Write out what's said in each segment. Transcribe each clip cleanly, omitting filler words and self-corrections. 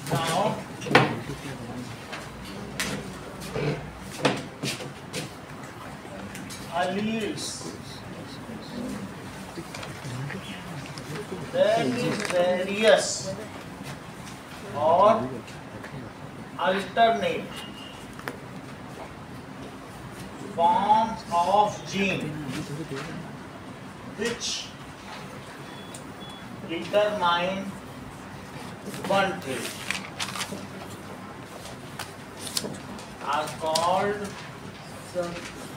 Now, alleles, there is various or alternate forms of gene which determine one trait are called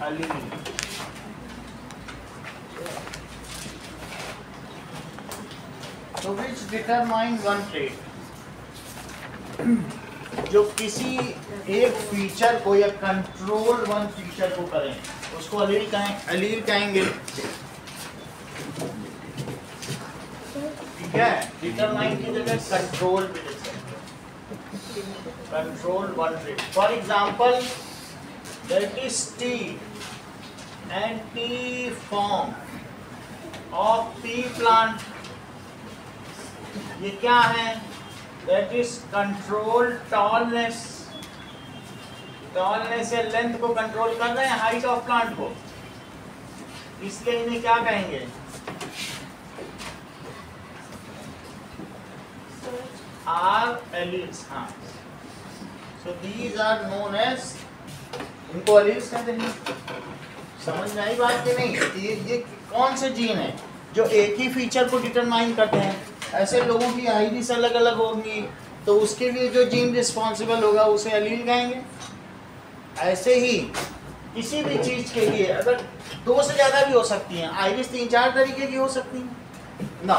allele. So which determine one trait, जो किसी एक feature को या control one feature को करें उसको अलील कहेंगे। ठीक है, डिटरमाइन की जगह कंट्रोल भी लिख सकते हैं, control one trait. For example that is T and T form of P plant, ये क्या है? That is control tallness, tallness या लेंथ को कंट्रोल कर रहे हैं, हाइट ऑफ प्लांट को, इसलिए इन्हें क्या कहेंगे? Are alleles. हाँ, so these are known as, इनको एलील्स कहते हैं। समझ में आई बात कि नहीं? ये कौन से जीन है जो एक ही फीचर को डिटरमाइन करते हैं? ऐसे लोगों की आईडीज अलग अलग होंगी, तो उसके लिए जो जीन रिस्पॉन्सिबल होगा उसे एलील कहेंगे। ऐसे ही किसी भी चीज के लिए अगर दो से ज्यादा भी हो सकती हैं, आईडीज 3-4 तरीके की हो सकती हैं ना।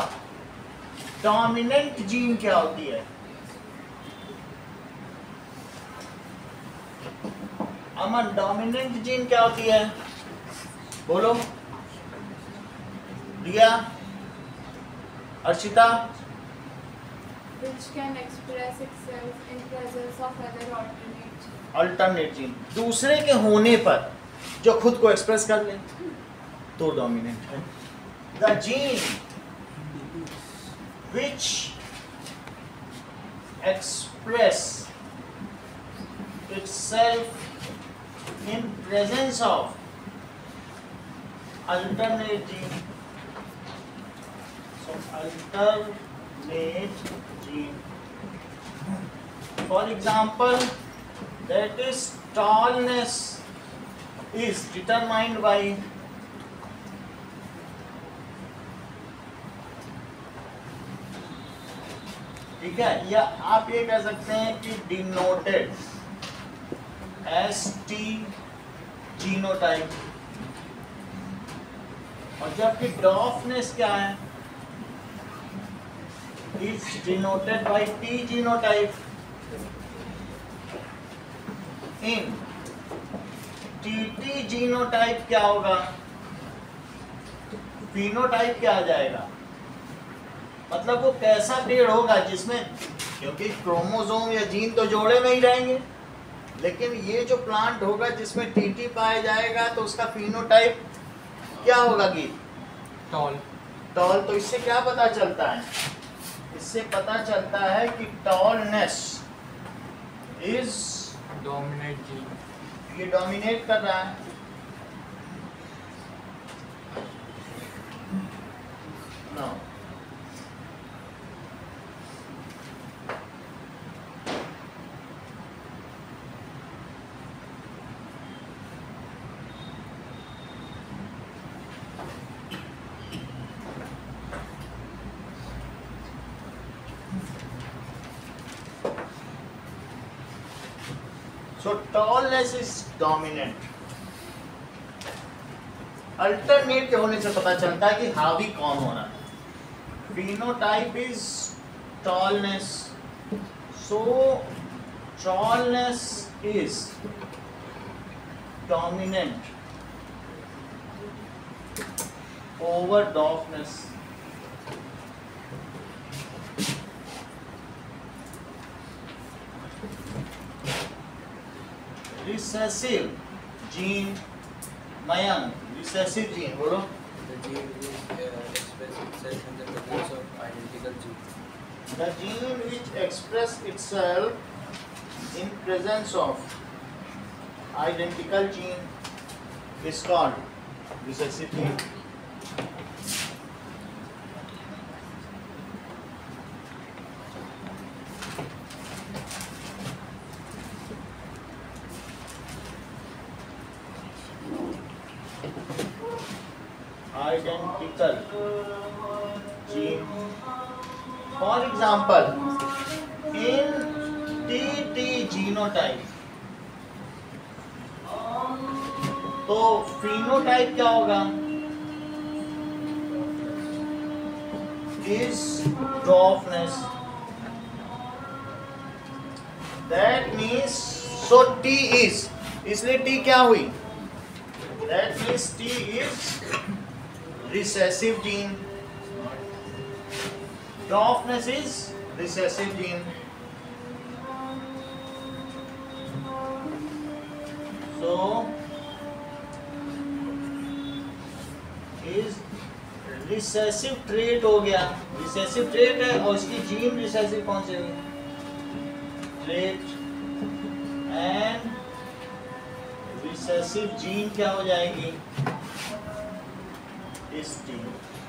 डोमिनेंट जीन क्या होती है? अमन, डोमिनेंट जीन क्या होती है? बोलो। रिया, Arshita. Which can express itself in presence of other alternate gene, दूसरे के होने पर जो खुद को एक्सप्रेस कर ले तो डोमिनेंट है। The gene which express itself in presence of alternate gene, so alternate gene, for example that is tallness is determined by ठीक है, या आप ये कह सकते हैं कि डिनोटेड ST जीनोटाइप, और जबकि डॉफनेस क्या है? Is denoted by T genotype. In TT genotype क्या होगा? फिनोटाइप क्या आ जाएगा? मतलब वो कैसा पेड़ होगा जिसमें, क्योंकि क्रोमोसोम या जीन तो जोड़े में ही रहेंगे, लेकिन ये जो प्लांट होगा जिसमें TT पाया जाएगा तो उसका फिनोटाइप क्या होगा? गीत टॉल। टॉल। तो इससे क्या पता चलता है? इससे पता चलता है कि टॉलनेस इज डोमिनेट जीन, ये डोमिनेट कर रहा है। No, So tallness is dominant. Alternate के होने से पता चलता है कि हावी कौन हो रहा है. Phenotype is tallness. So tallness is dominant over dwarfness. Recessive gene, Mayank, recessive gene, बोलो. The gene which expresses itself in the presence of identical gene. The gene which express itself in presence of identical gene is called recessive gene. Identical gene. For example, in TT genotype, तो phenotype क्या होगा? Is dwarfness. That means so T is, इसलिए T क्या हुई? That means T is recessive gene. Dwarfness is recessive gene. So is recessive trait हो गया. Recessive trait है और इसकी gene recessive कौन से हुई? Trait and recessive gene क्या हो जाएगी? इस T.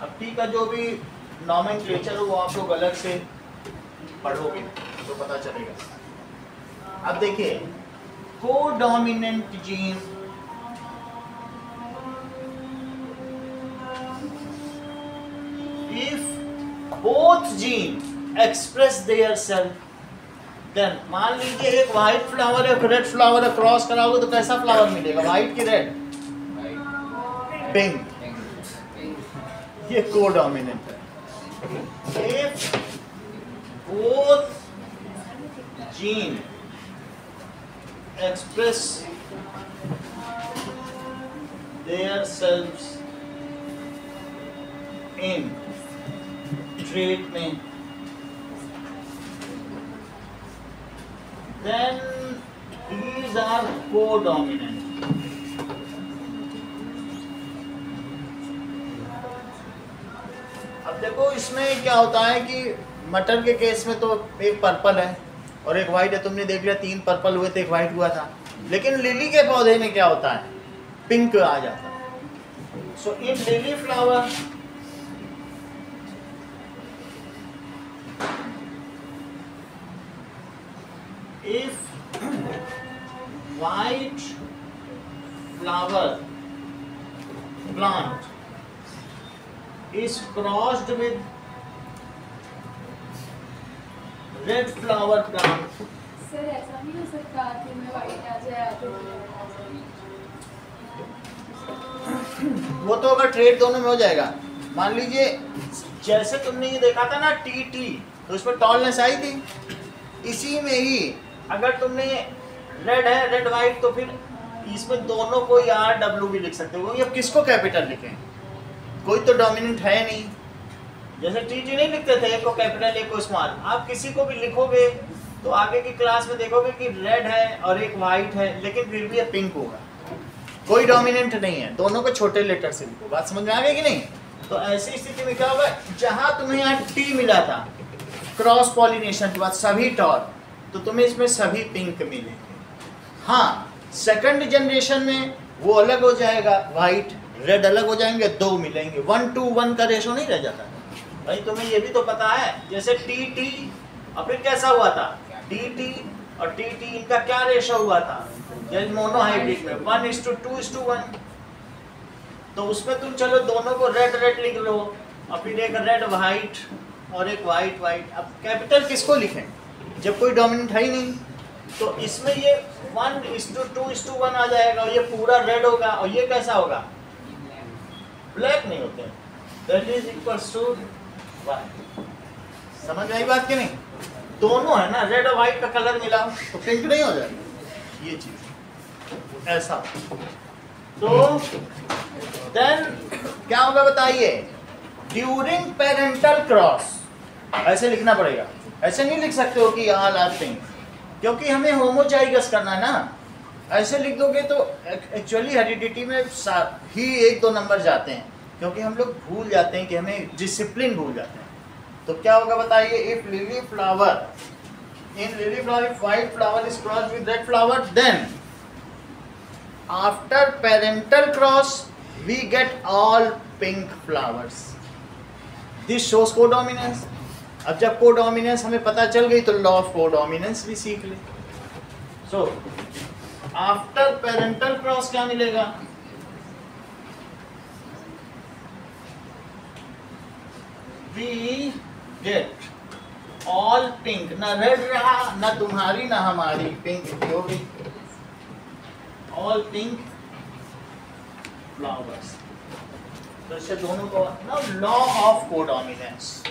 अब T का जो भी नॉमेनक्लेचर है वो आप लोग अलग से पढ़ोगे तो पता चलेगा. अब देखिए codominant gene, if both gene express their self, then मान लीजिए एक व्हाइट फ्लावर है, एक रेड फ्लावर है, क्रॉस कराओगे तो कैसा फ्लावर मिलेगा? व्हाइट की रेड? पिंक. ये कोडोमिनेंट है. If both gene express their selves in trait में, then these are codominant. अब देखो इसमें क्या होता है कि मटर के केस में तो एक पर्पल है और एक वाइट है. तुमने देख लिया 3 पर्पल हुए थे, एक वाइट हुआ था. लेकिन लिली के पौधे में क्या होता है? पिंक आ जाता है. So in lily flower if white flower plant is crossed with red flower plant. Sir ऐसा नहीं हो सकता कि मैं वाइट आ जाए तो वो तो अगर ट्रेड दोनों में हो जाएगा. मान लीजिए जैसे तुमने ये देखा था ना TT, तो उसमें टॉलनेस आई थी. इसी में ही अगर तुमने रेड है, रेड वाइट, तो फिर इसमें दोनों को RW भी लिख सकते हो. अब किसको कैपिटल लिखें? कोई तो डोमिनेंट है नहीं. जैसे TT नहीं लिखते थे, एक को कैपिटल एक को स्मॉल. आप किसी को भी लिखोगे तो आगे की क्लास में देखोगे कि रेड है और एक वाइट है, लेकिन फिर भी ये पिंक होगा. कोई डोमिनेंट नहीं है. दोनों को छोटे लेटर से लिखो. बात समझ में आ गई कि नहीं? तो ऐसी स्थिति में क्या होगा? जहां तुम्हें यहाँ T मिला था क्रॉस पॉलिनेशन के बाद सभी टॉल, तो तुम्हें इसमें सभी पिंक मिलेंगे. हाँ, सेकंड जनरेशन में वो अलग हो जाएगा, वाइट रेड अलग हो जाएंगे, 2 मिलेंगे. 1:1 का रेशो नहीं रह जाता भाई. तुम्हें ये भी तो पता है. जैसे TT और फिर कैसा हुआ था? TT और TT इनका क्या रेशो हुआ था? जैसे मोनोहाइब्रिड में 1:2:1. तो उसमें तुम चलो दोनों को रेड रेड लिख लो और फिर एक रेड वाइट और एक वाइट वाइट. अब कैपिटल किसको लिखें जब कोई डोमिनेंट है ही नहीं? तो इसमें ये 1:2:1 आ जाएगा और ये पूरा रेड होगा और ये कैसा होगा, ब्लैक नहीं होते, दैट इज इक्वल्स टू 1। समझ आई बात कि नहीं? दोनों है ना, रेड और व्हाइट का कलर मिला तो पिंक नहीं हो जाएगा, ये चीज ऐसा। तो देन क्या होगा बताइए, ड्यूरिंग पेरेंटल क्रॉस, ऐसे लिखना पड़ेगा, ऐसे नहीं लिख सकते हो कि ऑल आर पिंक, क्योंकि हमें होमोजाइगस करना है ना। ऐसे लिख दोगे तो एक्चुअली हेरिडिटी में ही 1-2 नंबर जाते हैं, क्योंकि हम लोग भूल जाते हैं कि हमें डिसिप्लिन भूल जाते हैं। तो क्या होगा बताइए, if lily flower, in lily flower if white flower is crossed with red flower, then after parental cross we get all pink flowers, this shows codominance. अब जब कोडोमिनेंस हमें पता चल गई तो लॉ ऑफ कोडोमिनेंस भी सीख ले। सो आफ्टर पेरेंटल क्रॉस क्या मिलेगा, वी गेट ऑल पिंक, ना रेड रहा ना तुम्हारी ना हमारी, पिंक होगी, ऑल पिंक फ्लावर्स। तो इससे दोनों को ना लॉ ऑफ कोडोमिनेंस।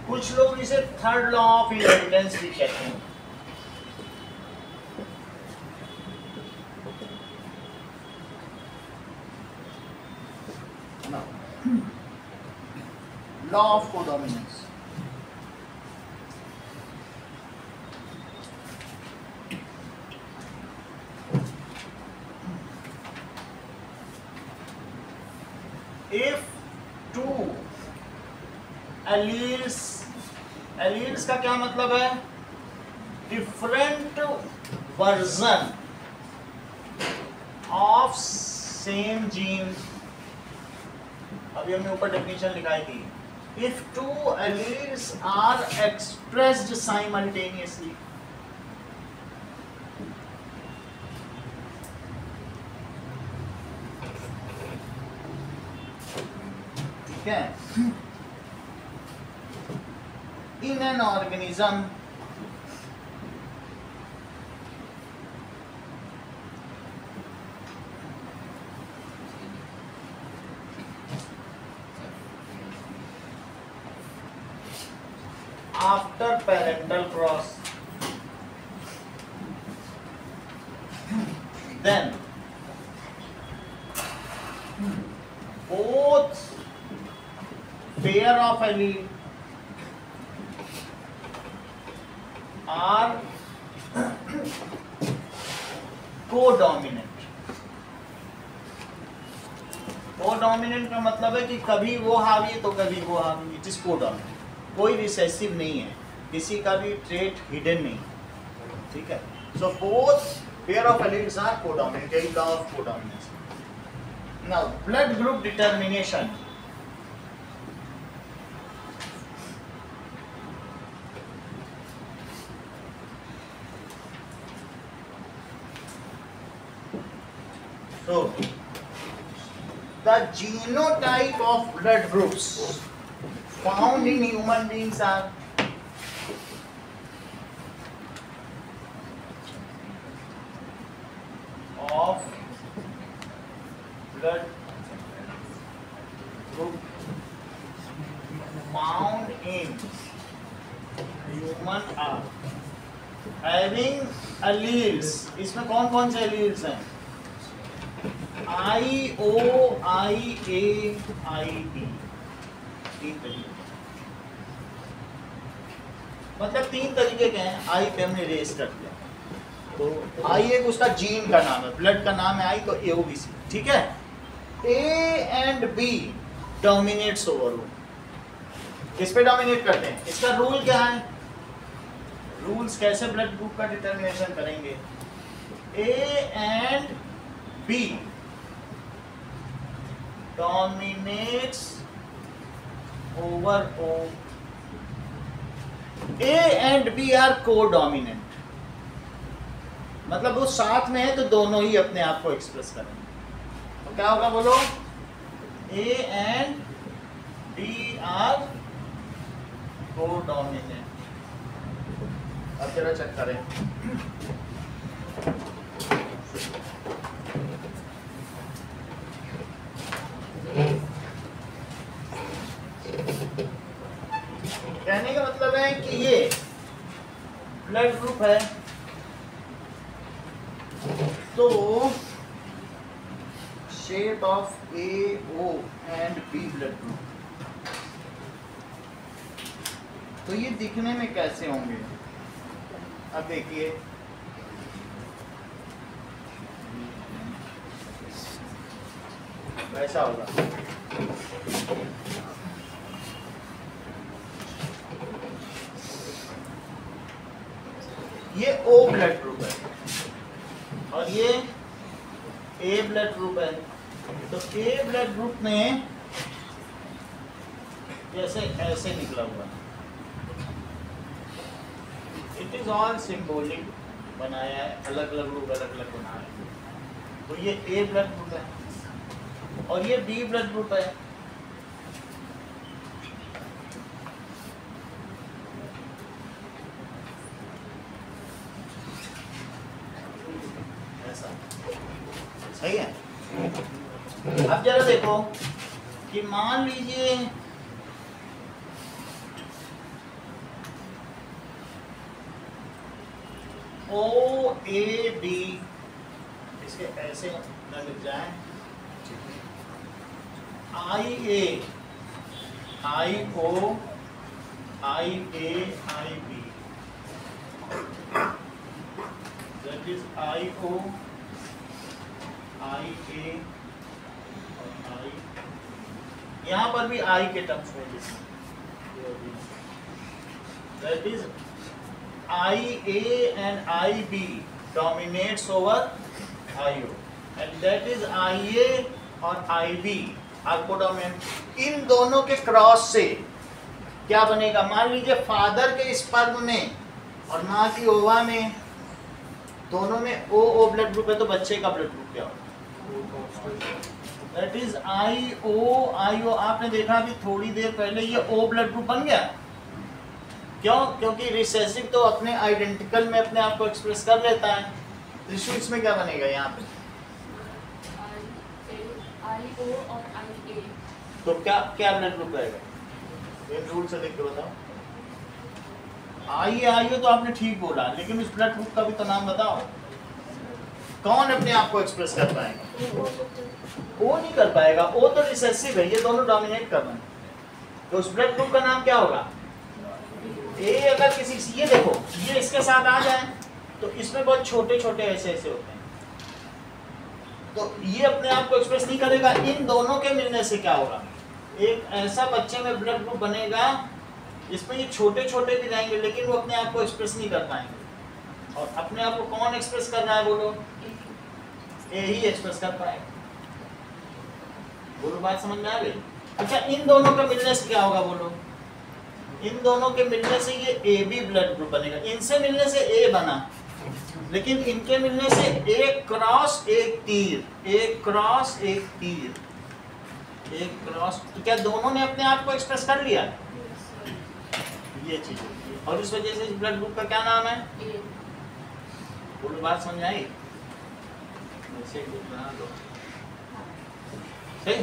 कुछ लोग इसे थर्ड लॉ ऑफ इनहेरिटेंस भी कहते हैं। Law of codominance, if two alleles का क्या मतलब है, different version of same gene. अभी हमने ऊपर डेफिनेशन लिखाई थी, if two alleles are expressed simultaneously, ठीक है, in an organism after parental cross, then both pair of allele are co-dominant। co-dominant का मतलब है कि कभी वो हावी है तो कभी वो हावी है, इट इज co-dominant। कोई रिसेसिव नहीं है, किसी का भी ट्रेट हिडन नहीं, ठीक है। So both pair of alleles are co-dominant, यही law of co-dominance। Now blood group determination, so the genotype of blood groups found in human beings are of blood group found in human are having alleles। इसमें कौन कौन से alleles हैं, I, O, I, A, I, E, 3 तरीके, मतलब 3 तरीके के हैं। आई पे हमने रेस कर दिया, तो आई एक उसका जीन का नाम है, ब्लड का नाम है आई, तो ए बी सी, ठीक है। A and B dominates over O, किस पे डोमिनेट करते हैं, इसका रूल क्या है, रूल्स कैसे ब्लड ग्रुप का डिटर्मिनेशन करेंगे, A and B dominates over O A and B are codominant, मतलब वो साथ में है तो दोनों ही अपने आप को एक्सप्रेस करेंगे। तो क्या होगा बोलो? A and B are codominant. अब जरा चेक करें। कहने का मतलब है कि ये ब्लड ग्रुप है, तो shape of A O and B blood group, तो ये दिखने में कैसे होंगे? अब देखिए, ऐसा होगा। ये O ब्लड ग्रुप है और ये A ब्लड ग्रुप है। तो A ब्लड ग्रुप में जैसे ऐसे निकला हुआ, इट इज ऑल सिंबॉलिक बनाया है, अलग अलग लोग अलग अलग बनाए हैं। तो ये A ब्लड ग्रुप है और ये B ब्लड ग्रुप है। सही है। अब जरा देखो कि मान लीजिए O A B, इसके ऐसे न लिख जाए, I A I O I A I B, that is I O I A और I, यहाँ पर भी I के टर्म्स में लिखना, that is I A and I B dominates over I O and that is I A और I B are codominant। इन दोनों के क्रॉस से क्या बनेगा? मान लीजिए फादर के स्पर्म में और माँ की ओवा में, दोनों में O ब्लड ग्रुप है, तो बच्चे का ब्लड ग्रुप क्या होगा? That is IO। आपने देखा अभी थोड़ी देर पहले ये O ब्लड ग्रुप बन गया। क्यों? क्योंकि रिसेसिव तो अपने आइडेंटिकल में अपने आप को एक्सप्रेस कर लेता है। तो इसमें क्या बनेगा? यहाँ पे IO और IA। तो क्या क्या ब्लड ग्रुप रहेगा? इन रूल से देख के बताओ। IO तो आपने ठीक बोला, लेकिन उस ब्लड ग्रुप का भी तो नाम बताओ। कौन अपने आप को एक्सप्रेस कर पाएगा? वो नहीं कर पाएगा, वो तो रिसेसिव है, ये दोनों डोमिनेट कर रहे हैं। तो उस ब्लड ग्रुप का नाम क्या होगा? ए। अगर किसी, ये देखो, ये इसके साथ आ जाए तो इसमें बहुत छोटे छोटे ऐसे ऐसे होते हैं, तो ये अपने आप को एक्सप्रेस नहीं करेगा। इन दोनों के मिलने से क्या होगा? एक ऐसा बच्चे में ब्लड ग्रुप बनेगा जिसमें ये छोटे छोटे भी रहेंगे, लेकिन वो अपने आप को एक्सप्रेस नहीं कर पाएंगे। और अपने आप को कौन एक्सप्रेस कर रहा है बोलो? ए ही एक्सप्रेस कर पाएगा। बोलो, बात समझ में आ गई? अच्छा, इन दोनों का मिलने से क्या होगा बोलो? इन दोनों के मिलने से ये ए बी ब्लड ग्रुप बनेगा। इनसे मिलने से ए बना, लेकिन इनके मिलने से एक क्रॉस एक तीर, एक क्रॉस एक तीर, एक क्रॉस। तो क्या दोनों ने अपने आप को एक्सप्रेस कर लिया? ये चीज होती है। और इस वजह से इस ब्लड ग्रुप का क्या नाम है? बोलो, बात समझ आई? ऐसे बना दो, सही।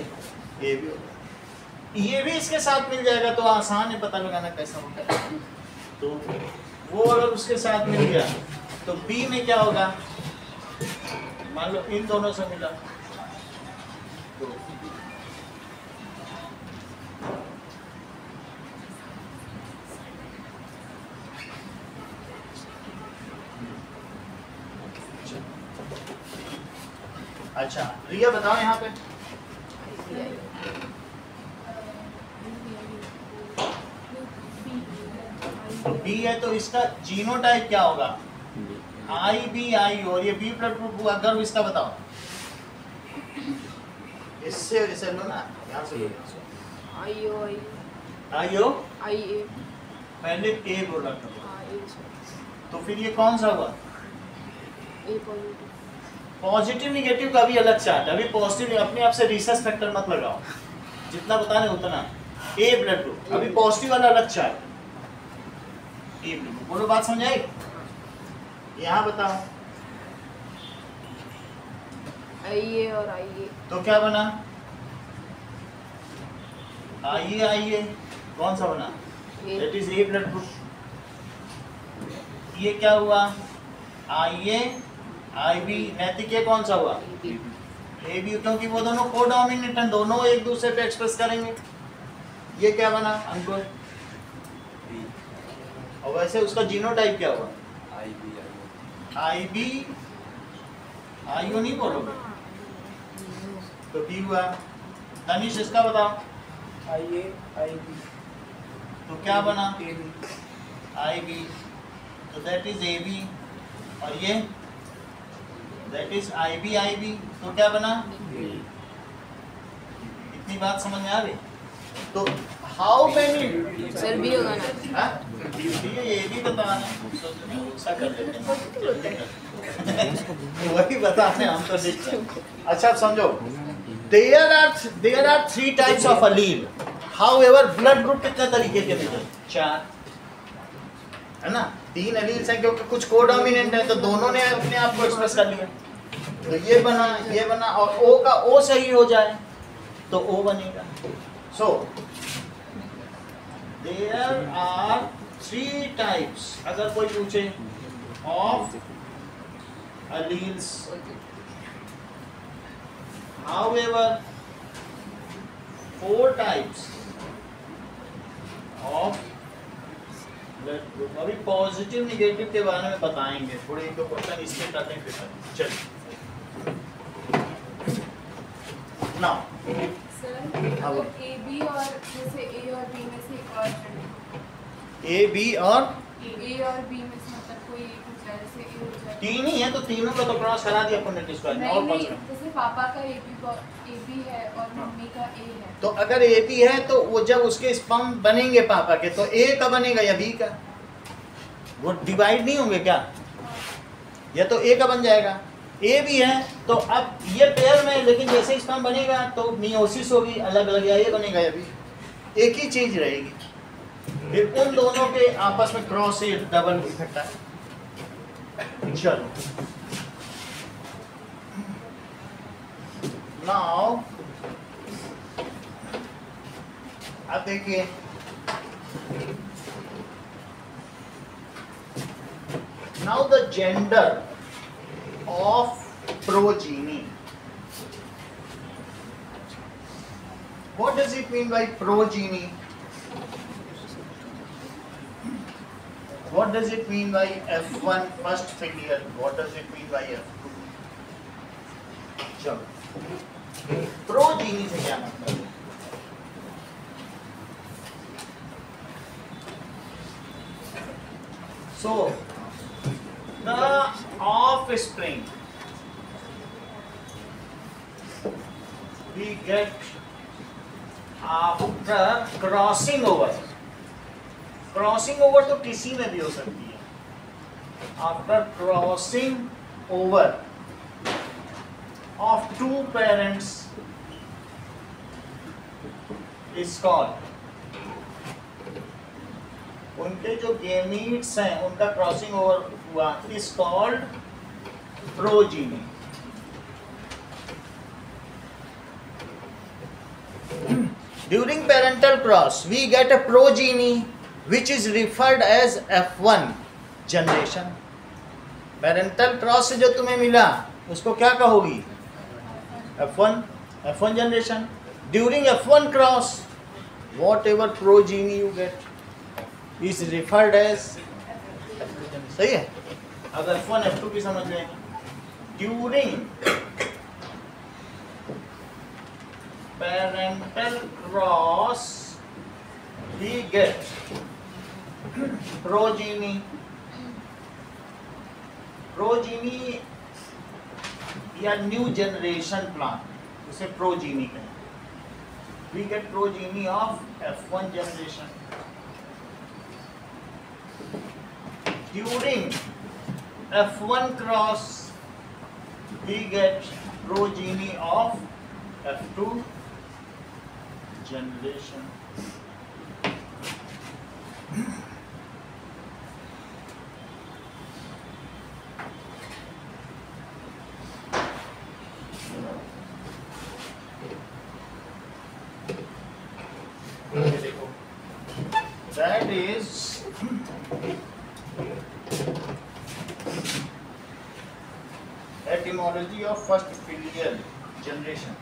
ये भी होगा, ये भी इसके साथ मिल जाएगा, तो आसान है पता लगाना कैसा होता है। तो वो अगर उसके साथ मिल गया तो बी में क्या होगा? मान लो इन दोनों से मिला तो अच्छा, रिया बताओ यहाँ पे बी है तो इसका जीनोटाइप क्या होगा? आई बी आई, और ये बी ब्लड ग्रुप हुआ। गर्व इसका बताओ। इससे इसे लो ना, यहाँ से लो। IO आईओ IA पहले ए प्रोडक्ट हुआ, हाँ ए तो फिर ये कौन सा हुआ? ए पॉजिटिव। पॉजिटिव निगेटिव का भी अलग चार्ट। अभी पॉजिटिव अपने आप से रिसर्च फैक्टर मत लगाओ, जितना बताने उतना। ए ब्लड ग्रुप, अभी पॉजिटिव वाला अलग चार्ट। ए ब्लड ग्रुप, बोलो बात समझ आई? यहाँ बताओ आइए और आइए, तो क्या बना? आइए आइए कौन सा बना? That is a blood group. ये क्या हुआ? आइए आई बी। नैतिक ये कौन सा हुआ? ए बी, क्योंकि वो दोनों कोडोमिनेंट हैं, दोनों एक दूसरे पे एक्सप्रेस करेंगे। ये क्या बना अंकुर? और वैसे उसका जीनोटाइप क्या हुआ? आई बी आई ओ नहीं बोलोगे तो बी हुआ। तनिष इसका बताओ, IA, IB, तो क्या बना? AB, आई बी, तो दैट इज ए बी। और ये दैट इज आई बी, तो क्या बना? इतनी बात समझ में आ गई? तो हाउ मेनी सर बी होगा ना? ये भी बताना गुस्सा कर लेते हैं वही बताने हम तो ठीक है। अच्छा अब समझो, there are 3 types of allele. However, blood group कितने तरीके के मिले? 4, है ना? 3 एलील्स हैं क्योंकि कुछ कोडोमिनेंट है, तो दोनों ने अपने आप को एक्सप्रेस कर लिया। तो ये बना और O का O सही हो जाए तो O बनेगा। So there are 3 types, अगर कोई पूछे, of alleles. However, 4 types of blood group. अभी पॉजिटिव निगेटिव के बारे में बताएंगे, थोड़े एक दो क्वेश्चन इसके करते हैं फिर चलिए। Now, सर हाँ, अगर ए बी और जैसे ए और बी में से एक और A, B और ए और बी में से मतलब कोई एक हो जाए, जैसे ए हो जाए। 3 ही है तो तीनों का तो क्रॉस करा दिया अपन ने स्क्वायर में। और नहीं, कौन सा? जैसे पापा का ए बी है और मम्मी का ए है। तो अगर ए बी है तो वो जब उसके स्पर्म बनेंगे पापा के, तो ए का बनेगा या बी का? वो डिवाइड नहीं होंगे क्या? या तो ए का बन जाएगा। ए भी है तो अब ये पेयर में, लेकिन जैसे स्पर्म बनेगा तो मियोसिस होगी, अलग अलग, या ये बनेगा या बी, एक ही चीज रहेगी। फिर उन दोनों के आपस में क्रॉस से डबल इफेक्ट है। चलो नाउ अब देखिए, now the gender of progeny. What does it mean by progeny? What does it mean by F1 first figure? What does it mean by F2? चलो, progeny से क्या मतलब है? So the offspring we get after crossing over. Crossing over तो किसी में भी हो सकती है. After crossing over of 2 parents is called, उनके जो गेमीट्स हैं उनका क्रॉसिंग ओवर हुआ is called progeny. During parental cross we get a progeny which is referred as F1 generation. Parental cross से जो तुम्हें मिला उसको क्या कहोगी? F1 generation. During F1 cross whatever progeny you get is referred as, सही है? अगर F1 F2 की समझ में, during parental cross we get progeny. Progeny या न्यू जनरेशन प्लांट, उसे प्रोजीनी कहें. We get progeny of F1 generation. during F1 cross we get progeny of F2 generation. That is etymology of first filial generation.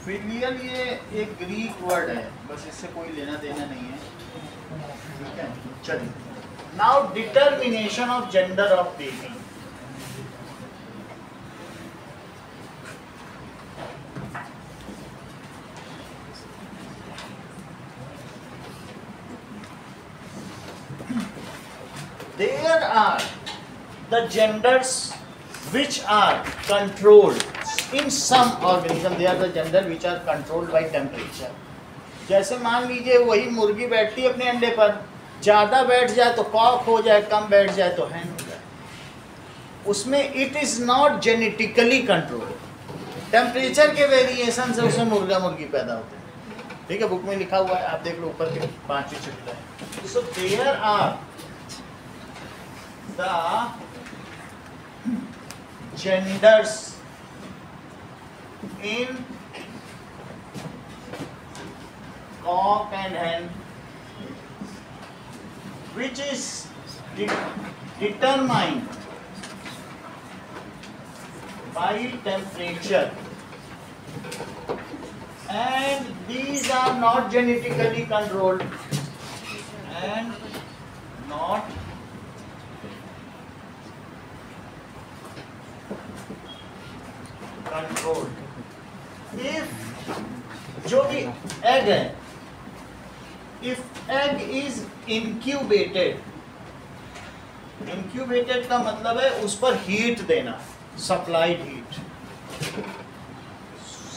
Filial ये एक Greek word है, बस इससे कोई लेना देना नहीं है, ठीक है। चलिए, now determination of gender of baby. There are the genders which are controlled in some organism. They are the gender which are controlled by temperature. जैसे मान लीजिए वही मुर्गी बैठती है अपने अंडे पर, ज़्यादा बैठ जाए तो कॉक हो जाए, कम बैठ जाए तो हैन हो जाए, उसमें it is not genetically controlled. Temperature के वेरिएशन से उसमें मुर्गा मुर्गी पैदा होते हैं, ठीक है। बुक में लिखा हुआ है, आप देख लो ऊपर के 5 चैप्टर है। So there are the genders in cock and hen which is determined by temperature, and these are not genetically controlled and not controlled. If जो भी egg है, if egg is incubated, incubated का मतलब है उस पर heat देना, supplied heat,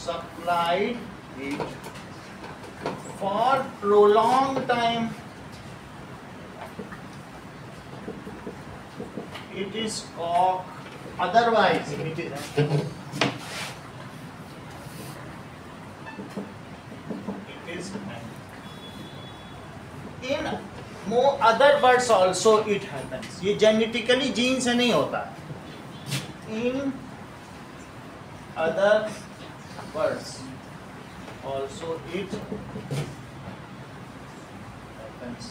supplied heat for prolonged time, it is cock, otherwise it is in more other birds also it happens. ये genetically जीन से नहीं होता, in other birds also it happens.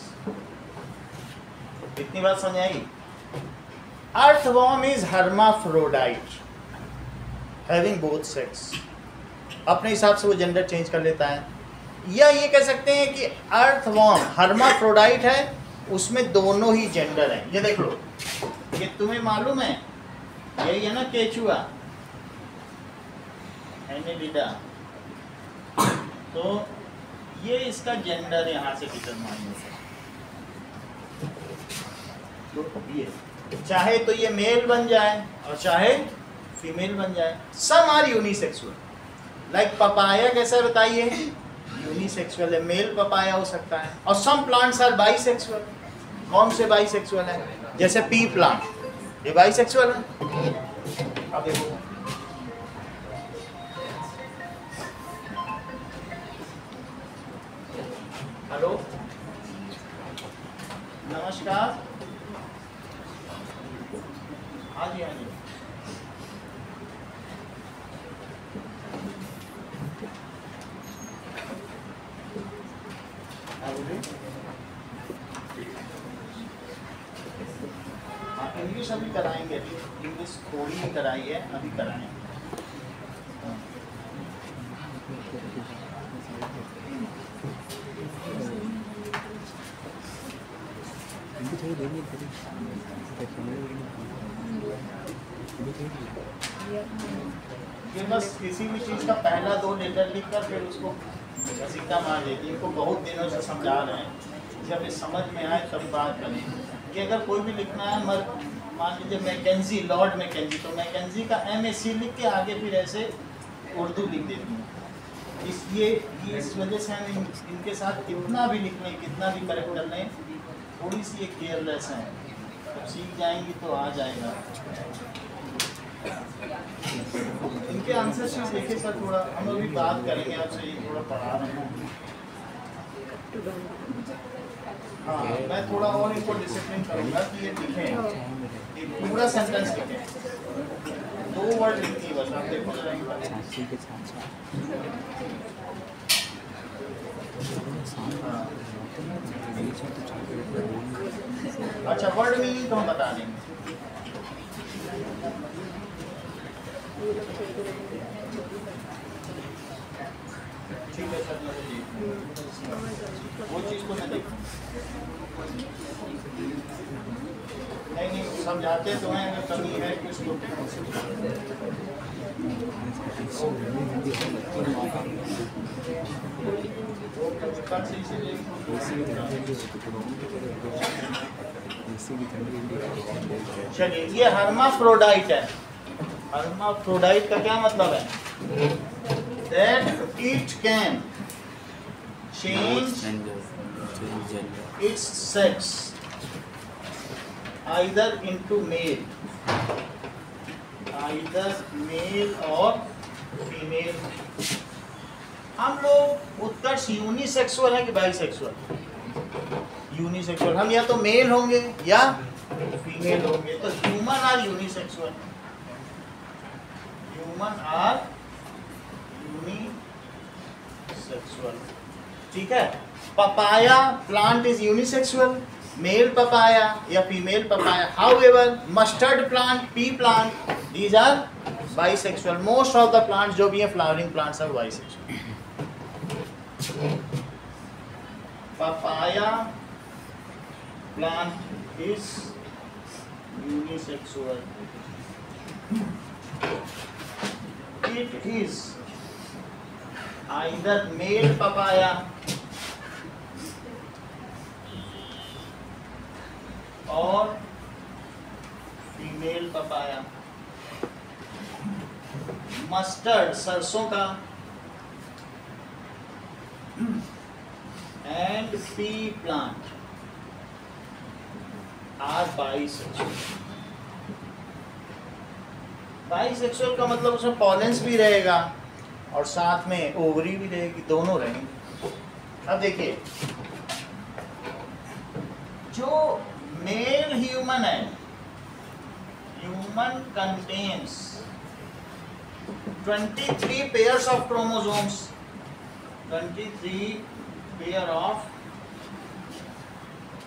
इतनी बात समझ आई? Earthworm is hermaphrodite, having both sex. अपने हिसाब से वो जेंडर चेंज कर लेता है, या ये कह सकते हैं कि अर्थवॉर्म हर्माफ्रोडाइट है, उसमें दोनों ही जेंडर हैं। ये देख लो, ये तुम्हें मालूम है, यही है ना केचुआ, एनेलिडा, तो ये इसका जेंडर यहाँ से डिटरमाइन होता है। तो ये चाहे तो ये मेल बन जाए और चाहे फीमेल बन जाए। Some are unisexual, like papaya कैसा बताइए, यूनिसेक्सुअल है, मेल पपाया हो सकता है। और सम प्लांट्स आर बाइसेक्सुअल। कौन से बाइसेक्सुअल है? जैसे पी प्लांट, ये बाइसेक्सुअल है। अब देखो, हेलो, नमस्कार, हाँ जी हाँ जी, इंग्लिश अभी कराएंगे, अभी इंग्लिश थोड़ी ही कराई है, अभी कराएंगे। ये बस किसी भी चीज़ का पहला 2 लेटर लिखकर फिर उसको सिक्का मार देती है। इनको बहुत दिनों से समझा रहे हैं, जब ये समझ में आए तब बात करें कि अगर कोई भी लिखना है मान लीजिए मैकेंजी, लॉर्ड मैकेंजी, तो मैकेंजी का MAC लिख के आगे फिर ऐसे उर्दू लिख देती हूँ। इस वजह से हम इनके साथ कितना भी लिख लें, कितना भी करेक्ट कर लें, थोड़ी सी एक केयरलेस है। जब सीख जाएंगी तो आ जाएगा। इनके आंसर से देखिए सर, थोड़ा हम अभी बात करेंगे आपसे, ये थोड़ा पढ़ा रहे हैं। हाँ, मैं थोड़ा और इनको डिसिप्लिन करूँगा कि ये लिखें, एक पूरा सेंटेंस लिखें। 2 वर्ड लिखती है बस, आप देखो जरा एक बार। हाँ। अच्छा, वर्ड मीनिंग तो हम बता देंगे। ठीक है सर, मैं वो चीज़ को मैं देखूँ। नहीं, समझाते तो हैं, अगर कमी है कुछ तो चलिए, ये हर्माफ्रोडाइट है। हर्माफ्रोडाइट का क्या मतलब है? That it can change its sex either into male or female। हम लोग उत्कर्ष यूनिसेक्सुअल है कि बाइसेक्सुअल? यूनिसेक्सुअल। हम या तो मेल होंगे या फीमेल होंगे, तो ह्यूमन आर यूनिसेक्सुअल। यूनिसेक्सुअल, ठीक है। Papaya plant is unisexual, male papaya या female papaya. However mustard plant, pea plant, these are bisexual. Most of the plants जो भी हैं flowering plants are bisexual. Papaya plant is unisexual. It is either male papaya or female papaya। Mustard सरसों का and pea plant are bisexual। Bisexual का मतलब उसमें pollens भी रहेगा और साथ में ओवरी भी रहेगी, दोनों रहेंगे। अब देखिए, जो मेल ह्यूमन है, human contains 23 pairs of chromosomes, 23 pair of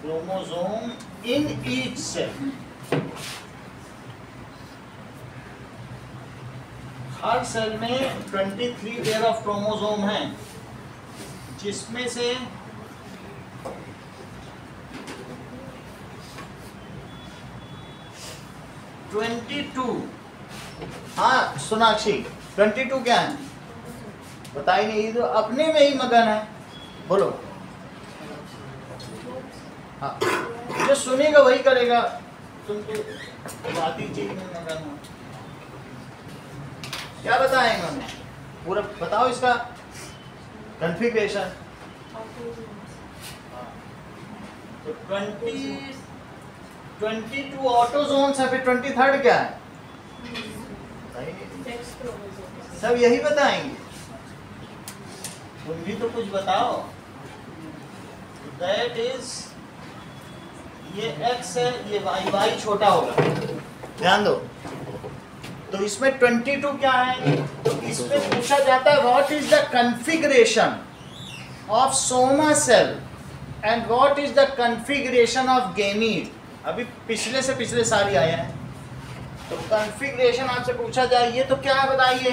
chromosome in each cell. हर सेल में 23 पेयर ऑफ क्रोमोसोम हैं, जिसमें से 22, हाँ सोनाक्षी 22 क्या है बताइए नहीं, तो अपने में ही मगन है, बोलो। हाँ, जो सुनेगा वही करेगा, तुम तो बाती चीज में मगन हो। क्या बताएंगे हमें, पूरा बताओ इसका कॉन्फ़िगरेशन। तो 22 ऑटोजोन्स है, फिर 23rd क्या है? सब यही बताएंगे, तुम भी तो कुछ बताओ। दैट इज, ये x है, ये y छोटा होगा, ध्यान दो। तो इसमें 22 क्या है? तो इसमें पूछा जाता है what is the configuration of soma cell and what is the configuration of gamete. अभी पिछले से पिछले साल ही आया है, तो कॉन्फ़िगरेशन आपसे पूछा जाए ये तो क्या है बताइए।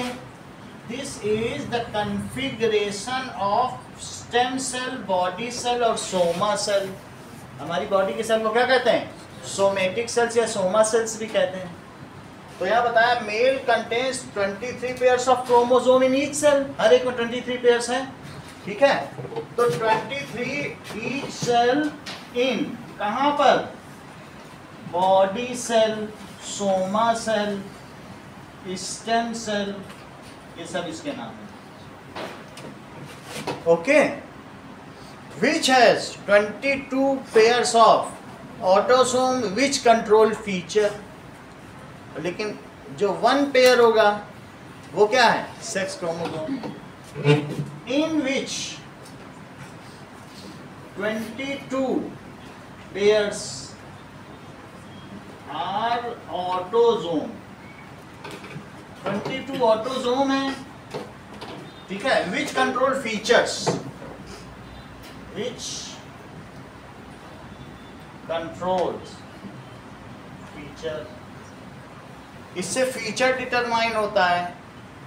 This is the configuration of stem cell, body cell और सोमा सेल। हमारी बॉडी के सेल को क्या कहते हैं? सोमेटिक सेल्स या सोमा सेल्स भी कहते हैं। तो यहाँ बताया male contains 23 pairs of chromosome in each cell, हर एक में 23 पेयर्स हैं, ठीक है। तो 23 ईच सेल इन कहाँ पर? Body cell, soma cell, stem cell, ये सब इसके नाम है। Okay, which has 22 pairs of autosome which control feature, लेकिन जो 1 पेयर होगा वो क्या है? Sex chromosome. In which 22 pairs are autosome, 22 autosome है, ठीक है। Which control features, which controls feature, इससे फीचर डिटरमाइन होता है।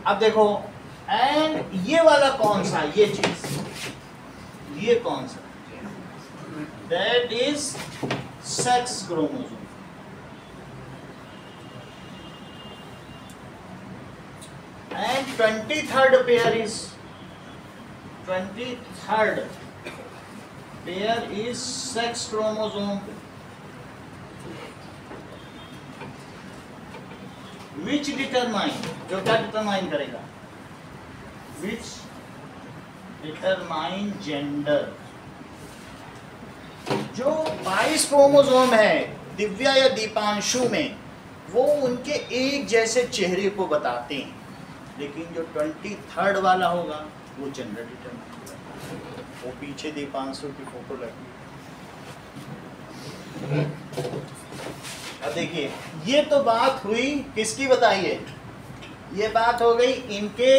अब देखो, एंड ये वाला कौन सा, ये चीज, ये कौन सा, that is sex chromosome. And 23rd pair is 23rd pair is sex chromosome, which determine, जो क्या determine करेगा, which determine gender। जो 22 क्रोमोसोम है दिव्या या दीपांशु में, वो उनके एक जैसे चेहरे को बताते हैं, लेकिन जो 23rd वाला होगा वो जेंडर डिटरमाइन करेगा। वो पीछे दीपांशु की फोटो लगी। अब देखिए, ये तो बात हुई किसकी, बताइए, ये बात हो गई इनके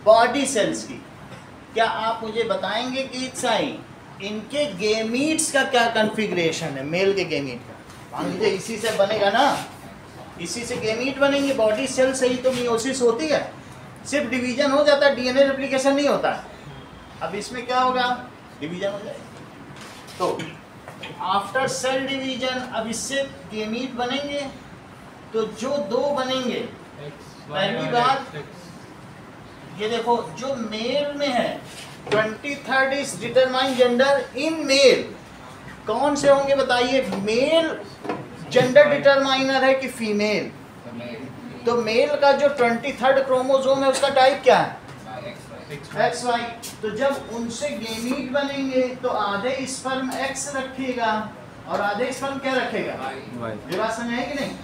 बॉडी सेल्स की। क्या आप मुझे बताएंगे कि साई इनके गेमीट्स का क्या कॉन्फ़िगरेशन है, मेल के गेमीट का? मान लीजिए इसी से बनेगा ना, इसी से गेमीट बनेंगे, बॉडी सेल से ही तो मियोसिस होती है, सिर्फ डिवीजन हो जाता है, डीएनए रेप्लिकेशन नहीं होता है। अब इसमें क्या होगा, डिवीजन हो जाएगा। तो आफ्टर सेल डिवीजन अब इससे गेमीट बनेंगे, तो जो 2 बनेंगे, पहली बात ये देखो, जो मेल में है 23rd is determine gender in male, कौन से होंगे बताइए? मेल जेंडर डिटरमाइनर है कि फीमेल? तो मेल का जो 23rd क्रोमोसोम है उसका टाइप क्या है? XY। तो जब उनसे गेमीट बनेंगे तो आधे स्पर्म X रखेगा और आधे स्पर्म क्या रखेगा? ये बात समझ है कि नहीं?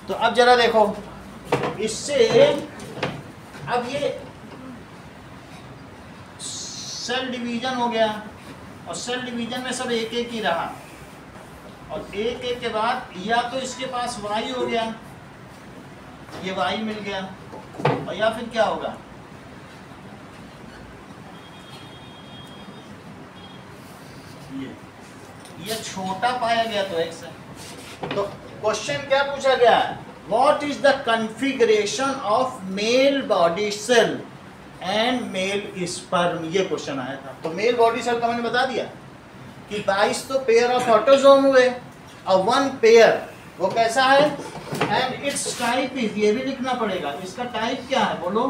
तो अब जरा देखो, इससे अब ये सेल डिवीजन हो गया, और सेल डिवीजन में सब एक एक ही रहा, और एक एक के बाद या तो इसके पास Y हो गया, ये Y मिल गया, और या फिर क्या होगा, ये छोटा पाया गया तो X है। तो क्वेश्चन क्या पूछा गया? What is the configuration of male body cell and male sperm, ये क्वेश्चन आया था। तो मेल बॉडी सेल का मैंने बता दिया कि 22 तो पेयर ऑफ ऑटोसोम हुए, और 1 पेयर वो कैसा है, एंड इट्स टाइप इज, ये भी लिखना पड़ेगा, इसका टाइप क्या है बोलो,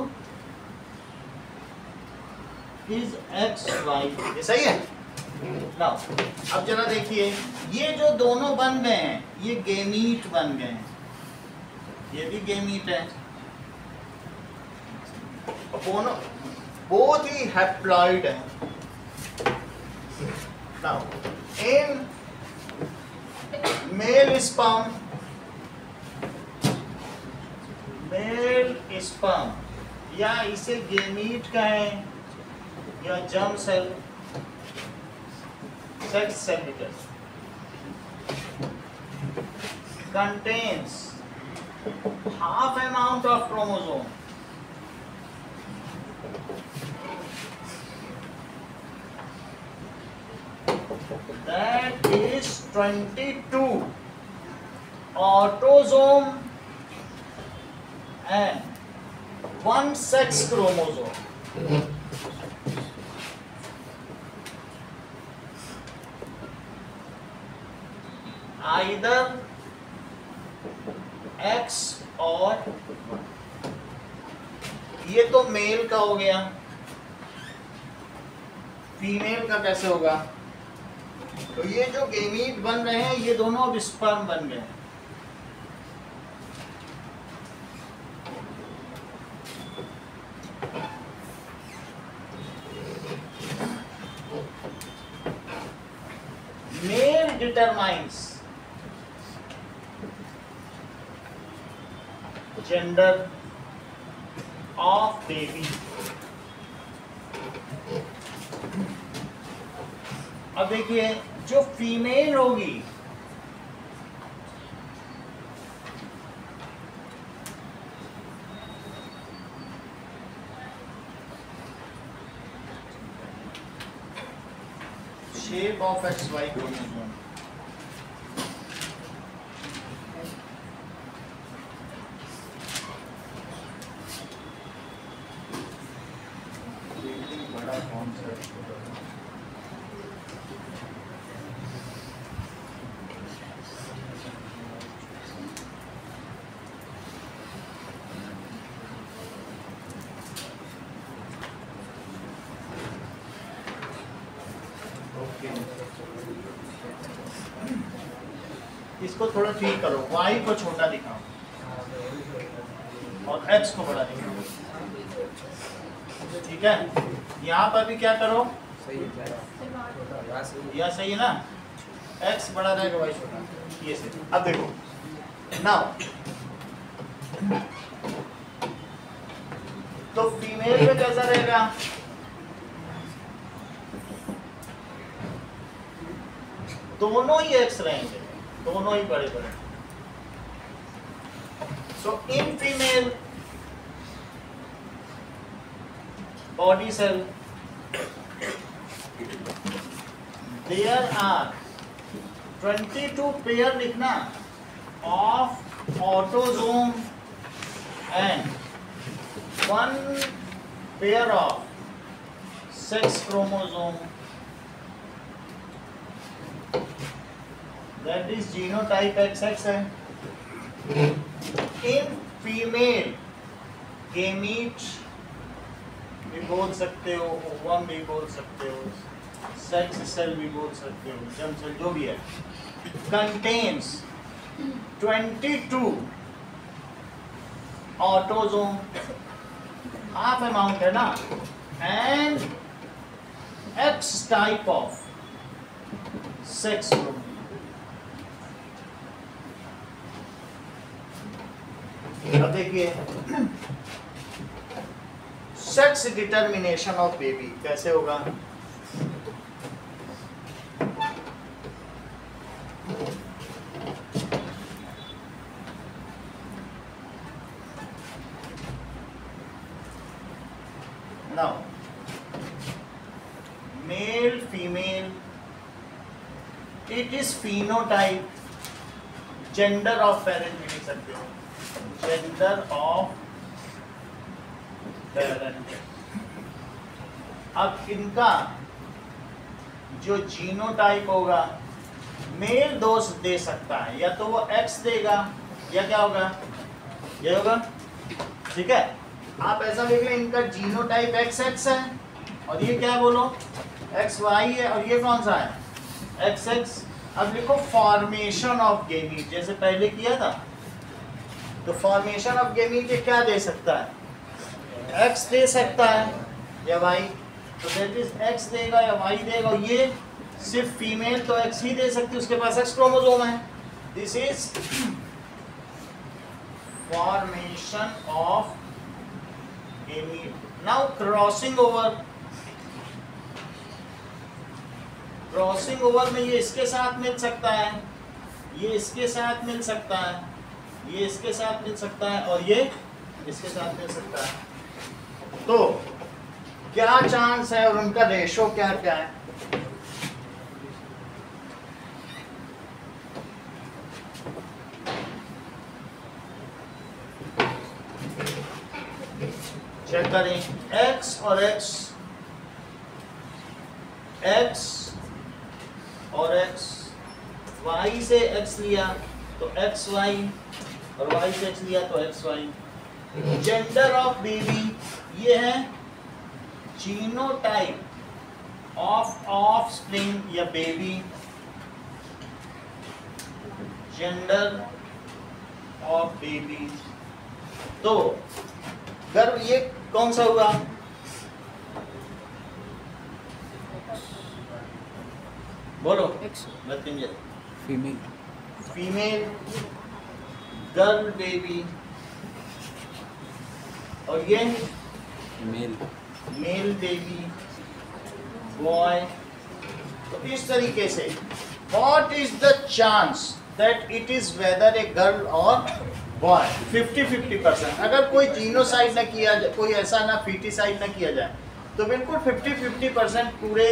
इज XY। ये सही है? नाउ अब जरा देखिए, ये जो दोनों बन गए हैं ये गेमीट बन गए हैं, ये भी गेमीट है, दोनों बोथ ही हैप्लॉइड है। Now in male sperm, male sperm, या इसे गेमीट कहें या germ cell, sex cell, contains half amount of chromosome, that is 22 autosome and 1 sex chromosome. Either X और, ये तो मेल का हो गया, फीमेल का कैसे होगा? तो ये जो गेमीट बन रहे हैं ये दोनों अब स्पर्म बन गए, Male determines gender of baby. अब देखिए जो फीमेल होगी shape of XY chromosome. बड़ा कॉन्सेप्ट इसको थोड़ा ठीक करो, y को छोटा दिखाओ और x को बड़ा दिखाओ, ठीक है। यहाँ पर भी क्या करो, यह सही है ना, x बड़ा रहेगा y छोटा, ये सही। अब देखो नाउ तो फीमेल में कैसा रहेगा, दोनों ही x रहेंगे, दोनों ही बड़े बड़े। So in female body cell there are 22 pair लिखना of autosome and 1 pair of sex chromosome, that is genotype XX है। इन फीमेल गेमीट भी बोल सकते हो, ओवम भी बोल सकते हो, सेक्स सेल भी बोल सकते हो, जर्म सेल जो भी है, कंटेन्स 22 ऑटोसोम, हाफ अमाउंट है ना, and X type of sex chromosome. अब देखिए सेक्स डिटर्मिनेशन ऑफ बेबी कैसे होगा, now male female, it is phenotype, gender of parent भी लिख सकते हो, जेंडर ऑफ पेरेंट। अब इनका जो जीनोटाइप होगा, मेल दोष दे सकता है, या तो वो X देगा या क्या होगा, ये होगा, ठीक है। आप ऐसा देख लें, इनका जीनोटाइप XX है और ये क्या बोलो XY है, और ये कौन सा है XX। अब लिखो फॉर्मेशन ऑफ गेमीट, जैसे पहले किया था, तो फॉर्मेशन ऑफ गेमीट ये क्या दे सकता है, X दे सकता है या Y, तो दैट इज X देगा या Y देगा, और ये सिर्फ फीमेल तो X ही दे सकती है, उसके पास X क्रोमोसोम है। This is formation of gamete. Now crossing over, crossing over में ये इसके साथ मिल सकता है, ये इसके साथ मिल सकता है, ये इसके साथ मिल सकता है, और ये इसके साथ मिल सकता है। तो क्या चांस है और उनका रेशो क्या क्या है, चेक करें। X और X, X और X, Y से X लिया तो XY, और Y से X लिया तो XY। जेंडर ऑफ बेबी ये है जीनोटाइप ऑफ ऑफस्प्रिंग या बेबी, जेंडर ऑफ बेबी। तो अगर ये कौन सा हुआ? बोलो Mrityunjay. Female. Female, girl baby, और ये मेल। Male baby, boy. तो इस तरीके से what is the chance that it is whether a girl और बॉय? 50-50%। अगर कोई जीनोसाइड ना किया जाए, कोई ऐसा ना फीटिसाइड ना किया जाए, तो बिल्कुल 50-50% पूरे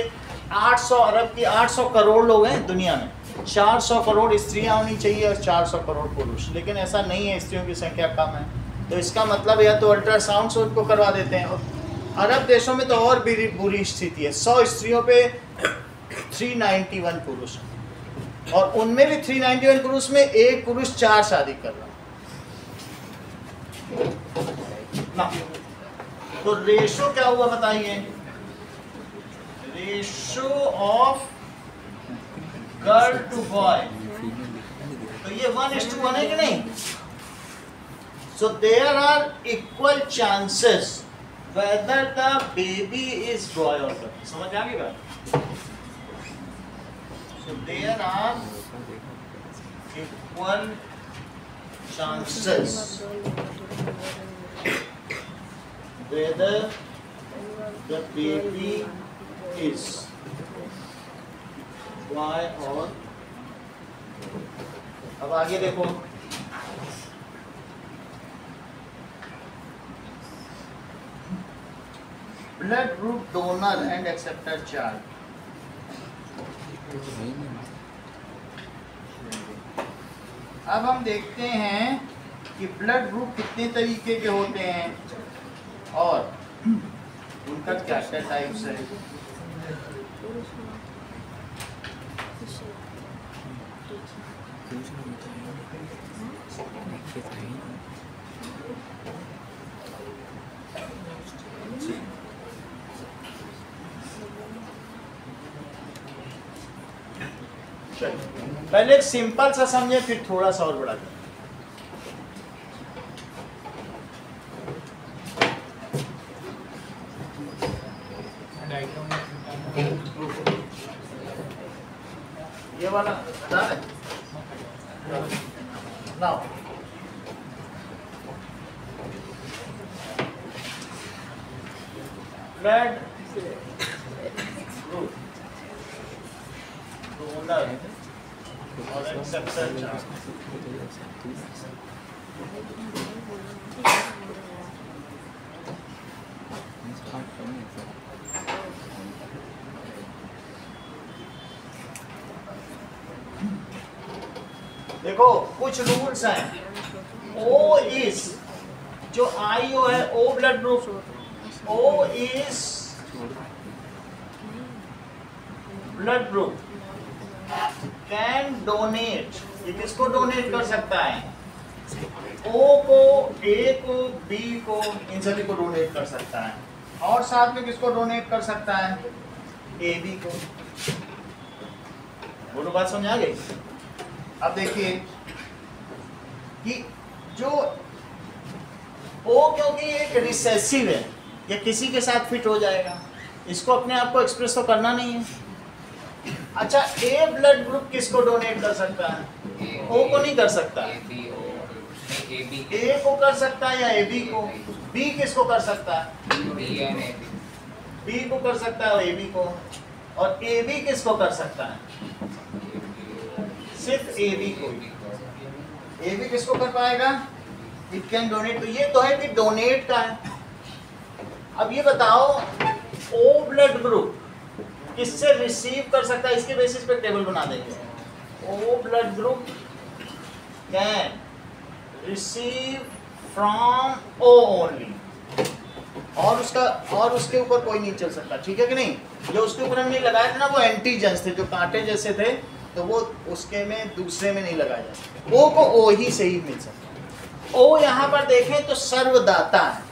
800 अरब की 800 करोड़ लोग हैं दुनिया में, 400 करोड़ स्त्रियां होनी चाहिए और 400 करोड़ पुरुष, लेकिन ऐसा नहीं है, स्त्रियों की संख्या कम है। तो इसका मतलब या तो अल्ट्रासाउंड से उनको करवा देते हैं। और अरब देशों में तो और भी बुरी स्थिति है, 100 स्त्रियों पे 391 पुरुष, और उनमें भी 391 पुरुष में एक पुरुष 4 शादी कर रहा ना। तो रेशो क्या हुआ बताइए? Ratio of girl to boy, तो ये 1:1 है कि नहीं? So there are equal chances whether the baby is boy or girl. समझ आ गई बात? So there are equal chances whether the baby is boy or, अब आगे देखो, blood group donor and acceptor charge. अब हम देखते हैं कि ब्लड ग्रुप कितने तरीके के होते हैं और उनका क्या क्या टाइप्स है। पहले एक सिंपल सा समझे, फिर थोड़ा सा और बड़ा करें। ये वाला बता रहे नाउ, ब्लड ग्रुप डोनर और एक्सेप्टर चार्ज। देखो कुछ रूल्स हैं। ओ इज, जो आईओ है, O blood group, O is blood group can donate, ये किसको डोनेट कर सकता है? ओ को, ए को, बी को, इन सभी को डोनेट कर सकता है। और साथ में किसको डोनेट कर सकता है? ए बी को। बोलो बात समझ आ गई? अब देखिए कि जो ओ, क्योंकि एक रिसेसिव है, ये किसी के साथ फिट हो जाएगा, इसको अपने आप को एक्सप्रेस तो करना नहीं है। अच्छा, ए ब्लड ग्रुप किसको डोनेट कर सकता है? ओ को नहीं कर सकता। ए को कर सकता है या ए बी को? बी किसको कर सकता है? बी को कर सकता है, ए बी को। और ए बी किसको कर सकता है? सिर्फ ए बी को। ए बी किसको कर पाएगा? It can donate. तो ये तो है कि डोनेट का है। अब ये बताओ, ओ ब्लड ग्रुप किससे रिसीव कर सकता है? इसके बेसिस पे टेबल बना देंगे। O blood group can receive from O only, और उसके ऊपर कोई नहीं चल सकता, ठीक है कि नहीं? जो उसके ऊपर हमने लगाए थे ना, वो एंटीजेंस थे, जो कांटे जैसे थे, तो वो उसके में दूसरे में नहीं लगाया जा सकता। ओ को ओ ही से ही मिल सकता। ओ यहाँ पर देखें तो सर्वदाता है,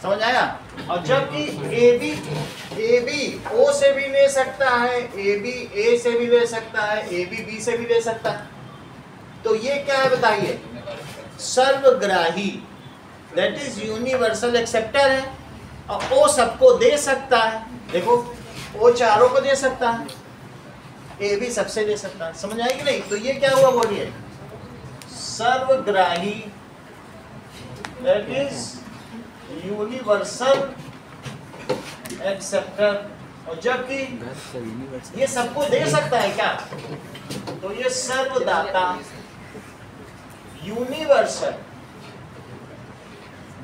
समझ आया? और जबकि ए बी ओ से भी ले सकता है, ए बी ए से भी ले सकता है, ए बी बी से भी ले सकता है। तो ये क्या है बताइए? सर्वग्राही। दैट इज यूनिवर्सल एक्सेप्टर है, और ओ सबको दे सकता है। देखो ओ चारों को दे सकता है, ए भी सबसे दे सकता है। समझ आएगी नहीं? तो ये क्या हुआ, बोलिए, सर्वग्राही, दैट इज यूनिवर्सल एक्सेप्टर। और जबकि ये सबको दे सकता है क्या, तो ये सर्वदाता, यूनिवर्सल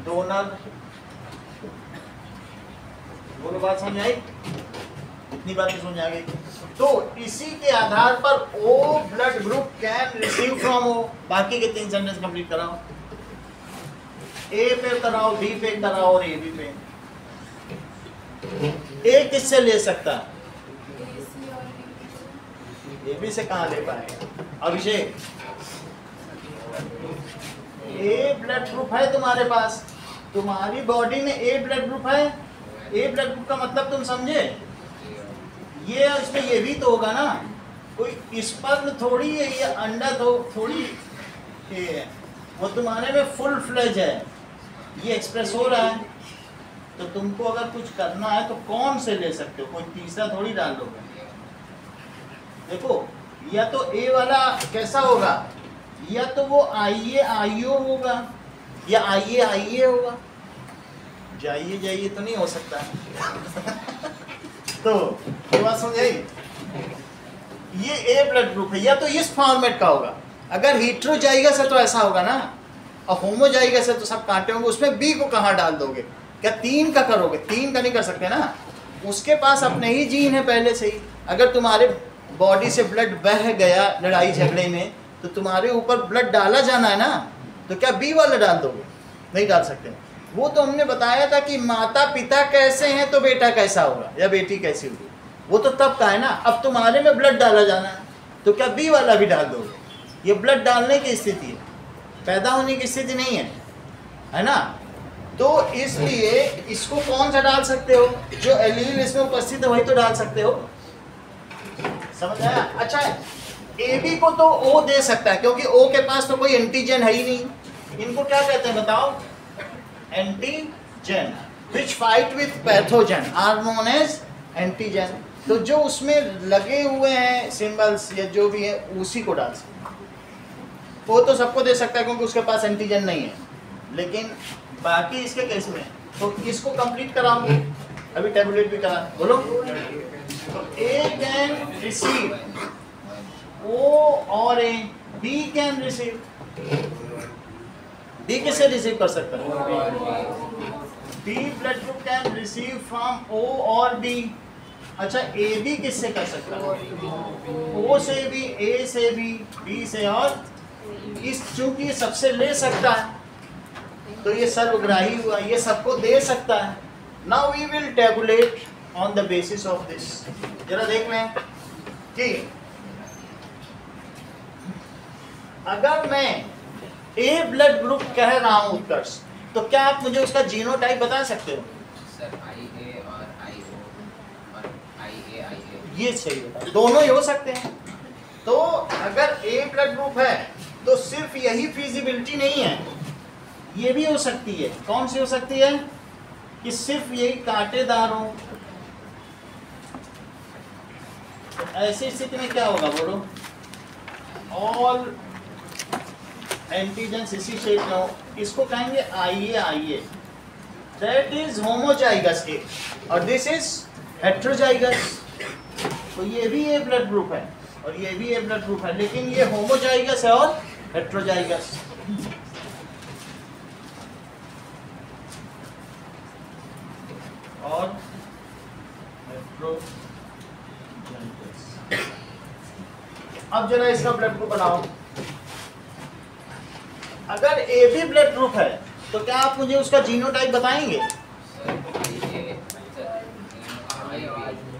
डोनर। बोलो बात समझ आई? इतनी बातें समझ आ गई। तो इसी के आधार पर O blood group can receive from O. बाकी के 3 सेंटेंस कंप्लीट कराओ। ए पे कराओ, बी पे कराओ और ए बी पे। ए किससे ले सकता है? ए बी से कहाँ ले पाएगा? अभिषेक, ए ब्लड ग्रुप है तुम्हारे पास, तुम्हारी बॉडी में ए ब्लड ग्रुप है। ए ब्लड ग्रुप का मतलब तुम समझे? ये उसमें ये भी तो होगा ना, कोई स्पर्म थोड़ी है, ये अंडा तो थोड़ी है, वो तुम्हारे में फुल फ्लेज है, ये एक्सप्रेस हो रहा है। तो तुमको अगर कुछ करना है तो कौन से ले सकते हो, कोई तीसरा थोड़ी डाल दोगे। देखो, या तो ए वाला कैसा होगा, या तो वो आइए आइयो होगा, या आइए आइए होगा। जाइए जाइए तो नहीं हो सकता। तो ये बात समझ आई? ये ए ब्लड ग्रुप है, या तो इस फॉर्मेट का होगा। अगर हेटेरोजाइगस है तो ऐसा होगा ना, और होमोजाइगस है तो सब कांटे होंगे। उसमें बी को कहाँ डाल दोगे? क्या 3 का करोगे? 3 का नहीं कर सकते ना, उसके पास अपने ही जीन है पहले से ही। अगर तुम्हारे बॉडी से ब्लड बह गया लड़ाई झगड़े में, तो तुम्हारे ऊपर ब्लड डाला जाना है ना, तो क्या बी वाला डाल दोगे? नहीं डाल सकते। वो तो हमने बताया था कि माता पिता कैसे हैं तो बेटा कैसा होगा या बेटी कैसी होगी, वो तो तब का है ना। अब तुम्हारे में ब्लड डाला जाना है, तो क्या बी वाला भी डाल दोगे? ये ब्लड डालने की स्थिति है, पैदा होने की स्थिति नहीं है ना। तो इसलिए इसको कौन सा डाल सकते हो? जो एलील इसमें उपस्थित है वही तो डाल सकते हो। समझ आया? अच्छा, ए बी को तो ओ दे सकता है, क्योंकि ओ के पास तो कोई एंटीजन है ही नहीं। इनको क्या कहते हैं बताओ? Antigen, which fight with pathogen are known as antigen. तो जो उसमें लगे हुए हैं सिंबल्स या जो भी है, उसी को डाल सकते हैं। वो तो सबको दे सकता है क्योंकि उसके पास एंटीजन नहीं है, लेकिन बाकी इसके केस में तो इसको कंप्लीट कराओ। अभी टेबुलेट भी करा, बोलो। तो ए कैन रिसीव ओ और A, B can receive. B किससे रिसीव कर सकता है? B blood group can receive from O और बी। अच्छा, ए बी किससे कर सकता है? ओ से भी, ए से भी, बी से, और इस चूंकि सबसे ले सकता है तो ये सर्वग्राही हुआ, ये सबको दे सकता है। Now we will tabulate on the basis of this. जरा देख लें कि अगर मैं ए ब्लड ग्रुप कह रहा हूं उत्कर्ष, तो क्या आप मुझे उसका जीनोटाइप बता सकते हो? सर IA और IO और IA ये सही बता, दोनों ही हो सकते हैं। तो अगर ए ब्लड ग्रुप है तो सिर्फ यही फिजिबिलिटी नहीं है, ये भी हो सकती है। कौन सी हो सकती है? कि सिर्फ यही कांटेदार हो। तो ऐसी स्थिति में क्या होगा बोलो? ऑल एंटीजन इसी शेप में हो, इसको कहेंगे आइए आइए, दैट इज होमोजाइगस के, और दिस इज हेट्रोजाइगस। तो ये भी ए ब्लड ग्रुप है और ये भी ए ब्लड ग्रुप है, लेकिन ये होमोजाइगस है और हेट्रोजाइगस। और हेट्रोजाइगस। अब जरा इसका ब्लड ग्रुप बनाओ। अगर ए बी ब्लड ग्रुप है तो क्या आप मुझे उसका जीनोटाइप बताएंगे?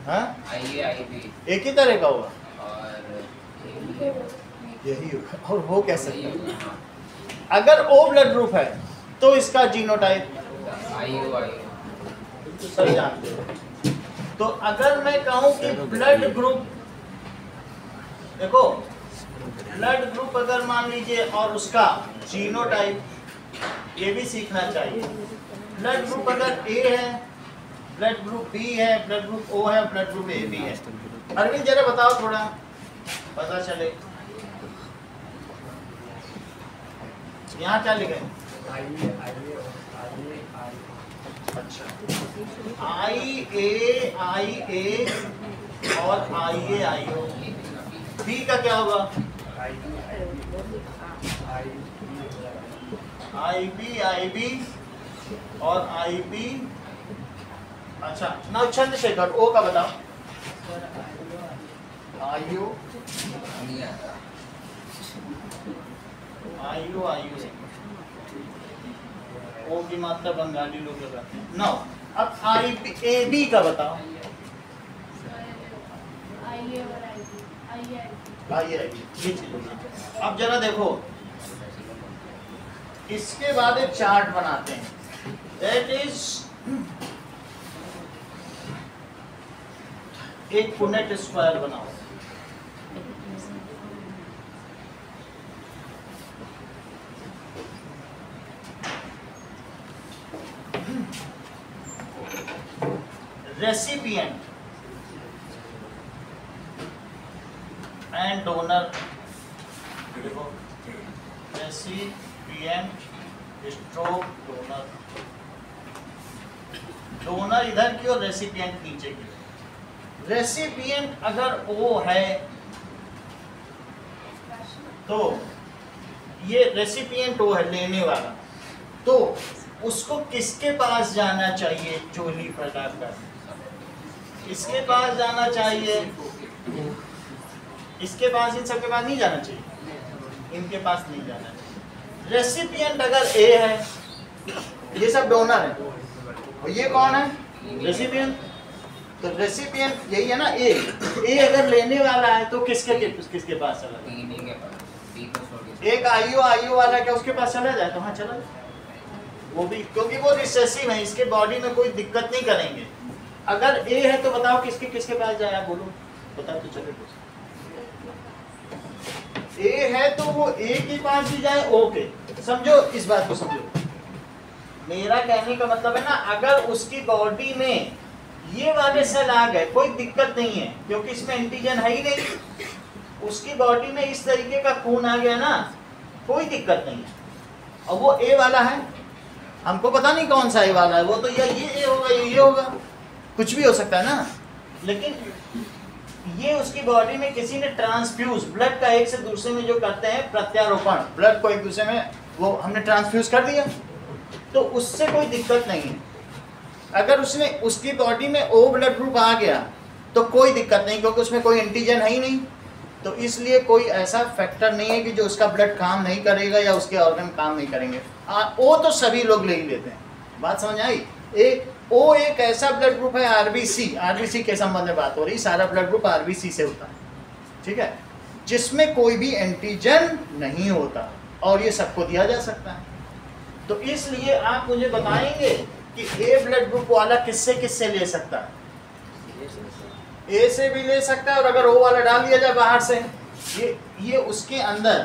हाँ, एक ही तरह का होगा, यही होगा, और हो कैसे? अगर ओ ब्लड ग्रुप है तो इसका जीनोटाइप तो सही जानते हो। तो अगर मैं कहूं कि ब्लड ग्रुप, देखो ब्लड ग्रुप अगर मान लीजिए और उसका जीनोटाइप, ये भी सीखना चाहिए। ब्लड ग्रुप अगर ए है, ब्लड ग्रुप बी है, ब्लड ग्रुप ओ है, ब्लड ग्रुप ए बी है। अरविंद जरा बताओ, थोड़ा पता चले। यहाँ क्या लिखे? अच्छा, आई ए और आई ओ। बी का क्या होगा? आई बी और आई बी। अच्छा, ना चंद्रशेखर ओ का बताओ। आयु ओ की मात्रा बंगाली लोग लगाते हैं। नौ, अब आई बी ए बी का बताओ। अब जरा देखो, इसके बाद एक चार्ट बनाते हैं। दैट इज एक पुनेट स्क्वायर बनाओ। रेसिपिएंट एंड डोनर, देखो रेसिपिएंट स्ट्रोक डोनर, डोनर इधर की और रेसिपिएंट नीचे की। रेसिपिएंट अगर ओ है तो ये रेसिपिएंट ओ है, लेने वाला, तो उसको किसके पास जाना चाहिए? चोली फटाकर इसके पास जाना चाहिए, इसके पास, इन सबके पास नहीं जाना चाहिए, इनके पास नहीं जाना चाहिए। रेसिपिएंट अगर ए है, ये सब डोनर है, और ये कौन है? रेसिपिएंट। तो रेसिपिएंट यही है ना, ए अगर लेने वाला है तो किसके पास चला जाए? एक आईओ वाला क्या उसके पास चला जाए? तो हाँ चला जाए, वो भी, क्योंकि वो रिसेसिव है, इसके बॉडी में कोई दिक्कत नहीं करेंगे। अगर ए है तो बताओ किसके पास जाए? बोलो, बता तो चले। ए है तो वो ए के पास भी जाए, ओके। समझो इस बात को, समझो मेरा कहने का मतलब है ना, अगर उसकी बॉडी में ये वाले सेल आ गए कोई दिक्कत नहीं है, क्योंकि इसमें एंटीजन है ही नहीं, उसकी बॉडी में इस तरीके का खून आ गया ना, कोई दिक्कत नहीं है। और वो ए वाला है, हमको पता नहीं कौन सा ए वाला है, वो तो ये ए होगा, ये होगा, कुछ भी हो सकता है ना। लेकिन ये उसकी बॉडी में किसी ने ट्रांसफ्यूज, ब्लड का एक से दूसरे में जो करते हैं प्रत्यारोपण, ब्लड को एक दूसरे में वो हमने ट्रांसफ्यूज कर दिया, तो उससे कोई दिक्कत नहीं है। अगर उसने, उसकी बॉडी में ओ ब्लड ग्रुप आ गया तो कोई दिक्कत नहीं, क्योंकि उसमें कोई एंटीजन है ही नहीं, तो इसलिए कोई ऐसा फैक्टर नहीं है कि जो उसका ब्लड काम नहीं करेगा या उसके ऑर्गन काम नहीं करेंगे। ओ तो सभी लोग ले ही लेते हैं, बात समझ आई। ओ एक ऐसा ब्लड ग्रुप है, आरबीसी के संबंध में बात हो रही, सारा ब्लड ग्रुप आरबीसी से होता है, ठीक है, जिसमें कोई भी एंटीजन नहीं होता, और ये सबको दिया जा सकता है। तो इसलिए आप मुझे बताएंगे कि ए ब्लड ग्रुप वाला किससे ले सकता है? ए से भी ले सकता है, और अगर ओ वाला डाल दिया जाए बाहर से, ये उसके अंदर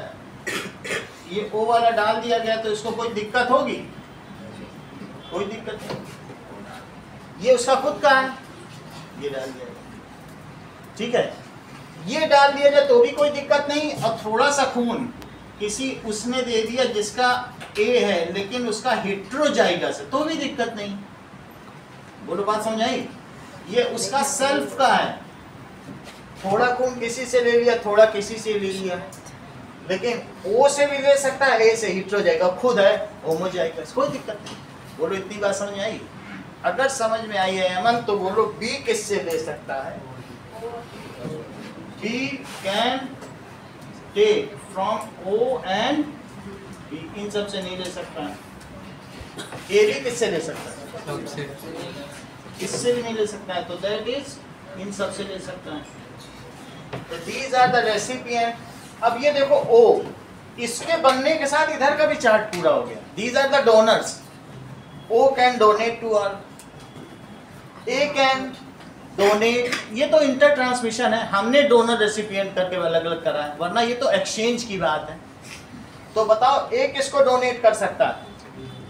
ये ओ वाला डाल दिया गया तो इसको कोई दिक्कत होगी? कोई दिक्कत नहीं। ये उसका खुद का है, ये डाल दिया जाए, ठीक है, ये डाल दिया जाए तो भी कोई दिक्कत नहीं। और थोड़ा सा खून किसी उसने दे दिया जिसका ए है लेकिन उसका हेट्रोजाइगस है, तो भी दिक्कत नहीं। बोलो, बात समझ आई? ये उसका सेल्फ का है, थोड़ा खून किसी से ले लिया, थोड़ा किसी से ले लिया, लेकिन ओ से भी ले सकता है, ए से हेट्रोजाइगस, खुद है होमोजाइगस, कोई दिक्कत नहीं। बोलो, इतनी बात समझ आई? अगर समझ में आई है अमन तो बोलो बी किससे ले सकता है? B can take from O and B, इन सब से नहीं ले सकता है। ए भी किससे ले सकता है? इससे भी नहीं ले सकता है, तो दैट इज इन सब से ले सकता है। तो दीज आर द रेसिपिएंट। अब ये देखो ओ, इसके बनने के साथ इधर का भी चार्ट पूरा हो गया। These are the donors. O can donate to all, A can donate, ये तो इंटर ट्रांसमिशन है, हमने डोनर रेसिपिएंट करके अलग अलग करा है, वरना ये तो एक्सचेंज की बात है। तो बताओ A किसको डोनेट कर सकता है?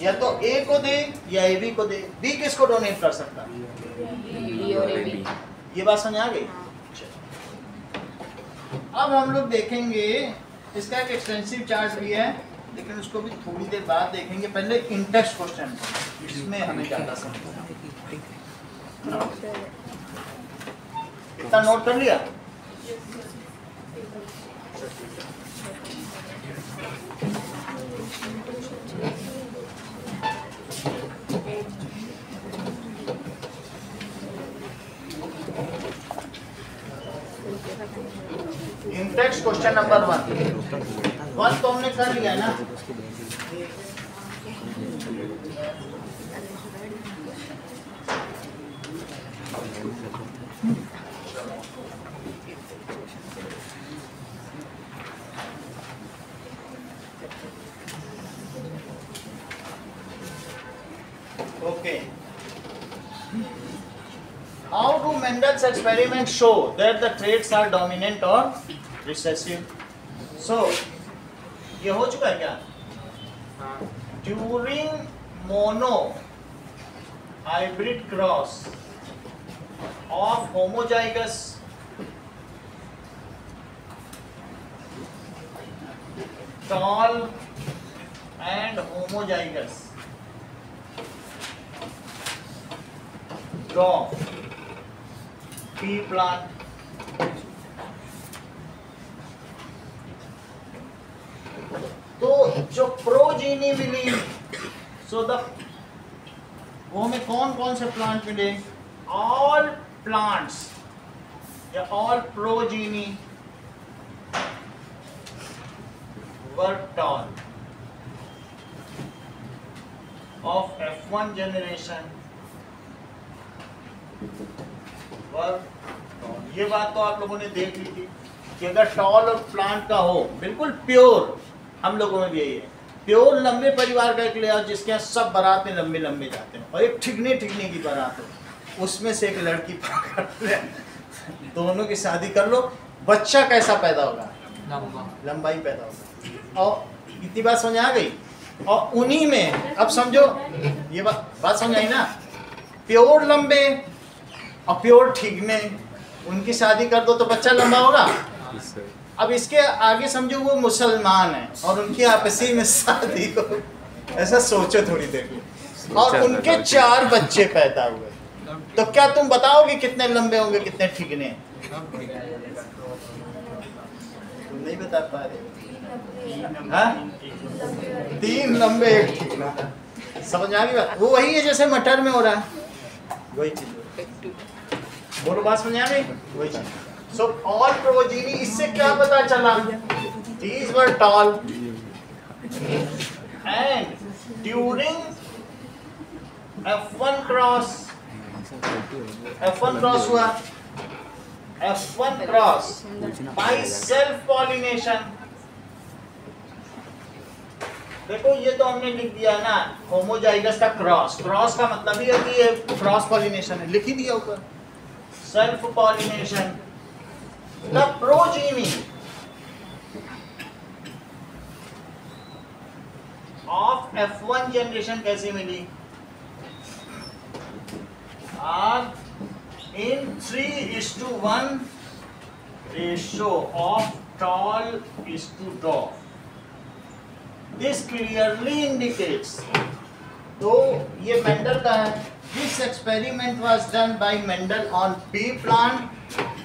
या तो ए को दे या ए बी को दे। बी किसको डोनेट कर सकता? बी और ए बी। ये बात समझ आ गई? अब हम लोग देखेंगे इसका एक एक्सटेंसिव चार्ट भी है, लेकिन उसको भी थोड़ी देर बाद देखेंगे। पहले इंटेक्स्ट क्वेश्चन इसमें हमें ज्यादा समझना। इतना नोट कर लिया? इंटेक्स्ट क्वेश्चन नंबर 1 तो हमने कर लिया ना। Okay. How do Mendel's experiments show that the traits are dominant or recessive? So, ये हो चुका है क्या? During mono hybrid cross of homozygous tall and homozygous dwarf pea plant तो जो प्रोजीनी मिली, सो द वो में कौन कौन से प्लांट मिले? ऑल प्लांट्स या all progeny were tall of F1 generation were. ये बात तो आप लोगों ने देख ली थी कि अगर टॉल और प्लांट का हो, बिल्कुल प्योर, हम लोगों में भी यही है, प्योर लंबे परिवार का एक ले आओ जिसके यहाँ सब बारात में लंबे लंबे जाते हैं, और एक ठिकने ठिकने की बारात हो, उसमें से एक लड़की पकड़ ले, दोनों की शादी कर लो, बच्चा कैसा पैदा होगा? लंबा ही पैदा होगा। और इतनी बात समझ आ गई? और उन्हीं में अब समझो, ये बात समझ आई ना? प्योर लंबे और प्योर ठिकने, उनकी शादी कर दो तो बच्चा लंबा होगा। अब इसके आगे समझो वो मुसलमान है और उनकी आपसी में शादी हो, ऐसा सोचो थोड़ी देर, और उनके 4 बच्चे पैदा हुए, तो क्या तुम बताओगे कितने लंबे होंगे कितने ठिकने? तुम नहीं बता पा रहे? हाँ, 3 लंबे 1 ठिकना। समझ आ गई बात? वो वही है जैसे मटर में हो रहा है, वही चीज। बोलो, बात समझ आ गई? वही चीज। So all progeny, इससे क्या पता चला? These were tall and during F1 cross हुआ, F1 cross by self pollination। देखो ये तो हमने लिख दिया ना, होमोजाइगस का क्रॉस का मतलब ही है कि ये क्रॉस पॉलिनेशन है, लिख ही दिया ऊपर, self pollination. The progeny of F1 generation कैसे मिली? In 3:1 ratio of tall is to dwarf. This clearly indicates, तो ये मेंडल का है, this experiment was done by Mendel on pea plant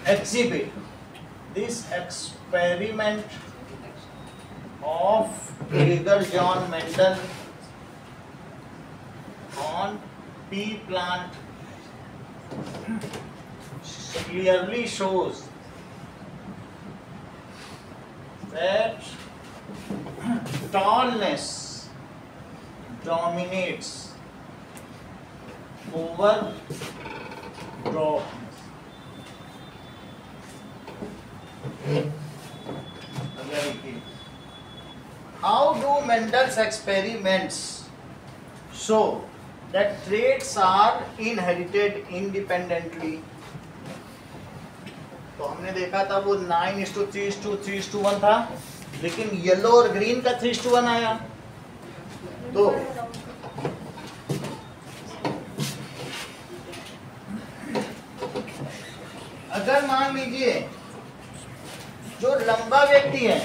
exhibit. This experiment of Gregor John Mendel on pea plant clearly shows that tallness dominates over dwarfness. How do Mendel's experiments show that traits are inherited independently? तो हमने देखा था वो 9:3:3:1 था, लेकिन yellow और green का 3:1 आया। तो अगर मान लीजिए जो लंबा व्यक्ति है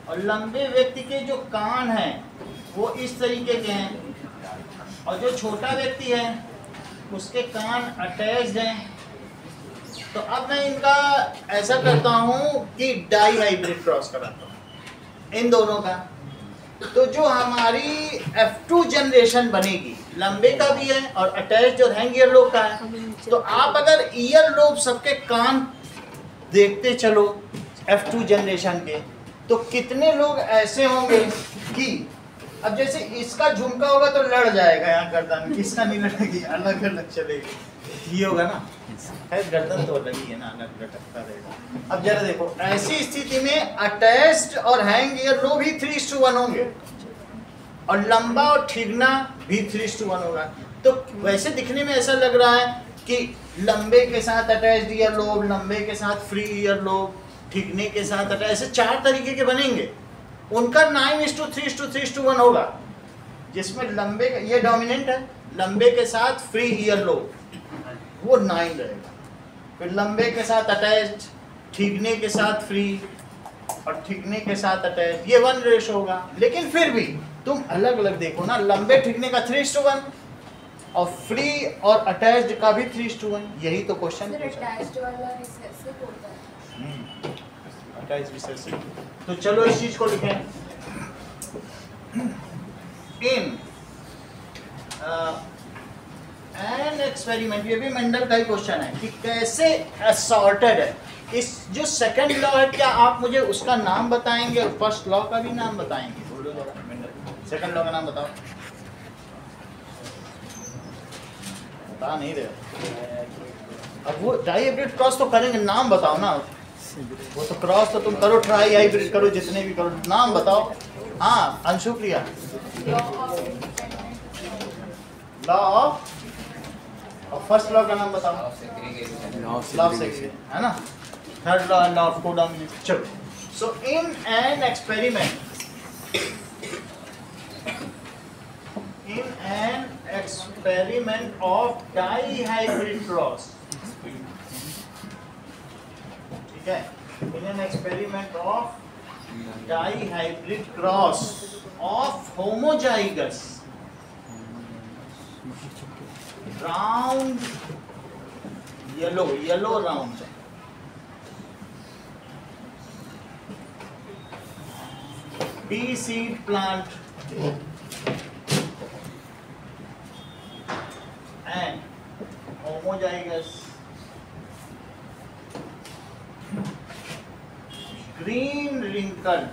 और लंबे व्यक्ति के जो कान हैं वो इस तरीके के हैं और जो छोटा व्यक्ति है उसके कान अटैच्ड हैं, तो अब मैं इनका ऐसा करता हूं कि डाई हाइब्रिड क्रॉस कराता हूं इन दोनों का। तो जो हमारी F2 जनरेशन बनेगी, लंबे का भी है और अटैच्ड और हैंग ईयर लोब का है। तो आप अगर ईयर लोब सबके कान देखते चलो F2 जनरेशन के, तो कितने लोग ऐसे होंगे कि अब जैसे इसका झुमका होगा तो लड़ जाएगा यहाँ गर्दन, इसका नहीं लड़ेगी, अलग अलग चलेगी, ये होगा ना। है गर्दन तो अलग ही है ना, अलग लटकता रहेगा। अब जरा देखो ऐसी स्थिति में अटैच्ड और हैंग ईयर लोब भी 3:1 होंगे और लंबा और ठिगना भी 3:1 होगा। तो वैसे दिखने में ऐसा लग रहा है कि लंबे के साथ अटैच्ड ईयर लोब, लंबे के साथ फ्री ईयर लोब, ठिगने के साथ अटैच, ऐसे 4 तरीके के बनेंगे। उनका 9:3:3:1 होगा, जिसमें लंबे ये डोमिनेंट है, लंबे के साथ फ्री ईयर लोब वो 9 रहेगा, फिर लंबे के साथ अटैच्ड, ठिगने के साथ फ्री और ठिगने के साथ अटैच्ड, ये 1 रेशो होगा। लेकिन फिर भी तुम अलग अलग देखो ना, लंबे ठिगने का 3:1 और फ्री और अटैच्ड का भी 3:1। यही तो क्वेश्चन अटैच्ड वाला रिसेसिव होता है। Attached recessive. तो चलो इस चीज को लिखें इन एन एक्सपेरिमेंट। ये भी मेंडल का ही क्वेश्चन है कि कैसे असॉर्टेड है। इस जो सेकंड लॉ है, क्या आप मुझे उसका नाम बताएंगे और फर्स्ट लॉ का भी नाम बताएंगे? बोलो जरा, मेंडल सेकंड लॉ का नाम बताओ। बता नहीं रहे। अब वो डाई हाइब्रिड क्रॉस तो करेंगे, नाम बताओ ना। वो तो क्रॉस तो तुम करो, ट्राई हाइब्रिड करो, जितने भी करो, नाम बताओ। हाँ अंशु प्रिया, लॉ ऑफ, और फर्स्ट लॉ का नाम बताओ। लॉ ऑफ सेग्रीगेशन है ना। Third law, law of codominance. चलो, so in an experiment, in an experiment of dihybrid cross, ठीक है, in an experiment of dihybrid cross of homozygous round yellow round pea seed plant and homozygous green wrinkled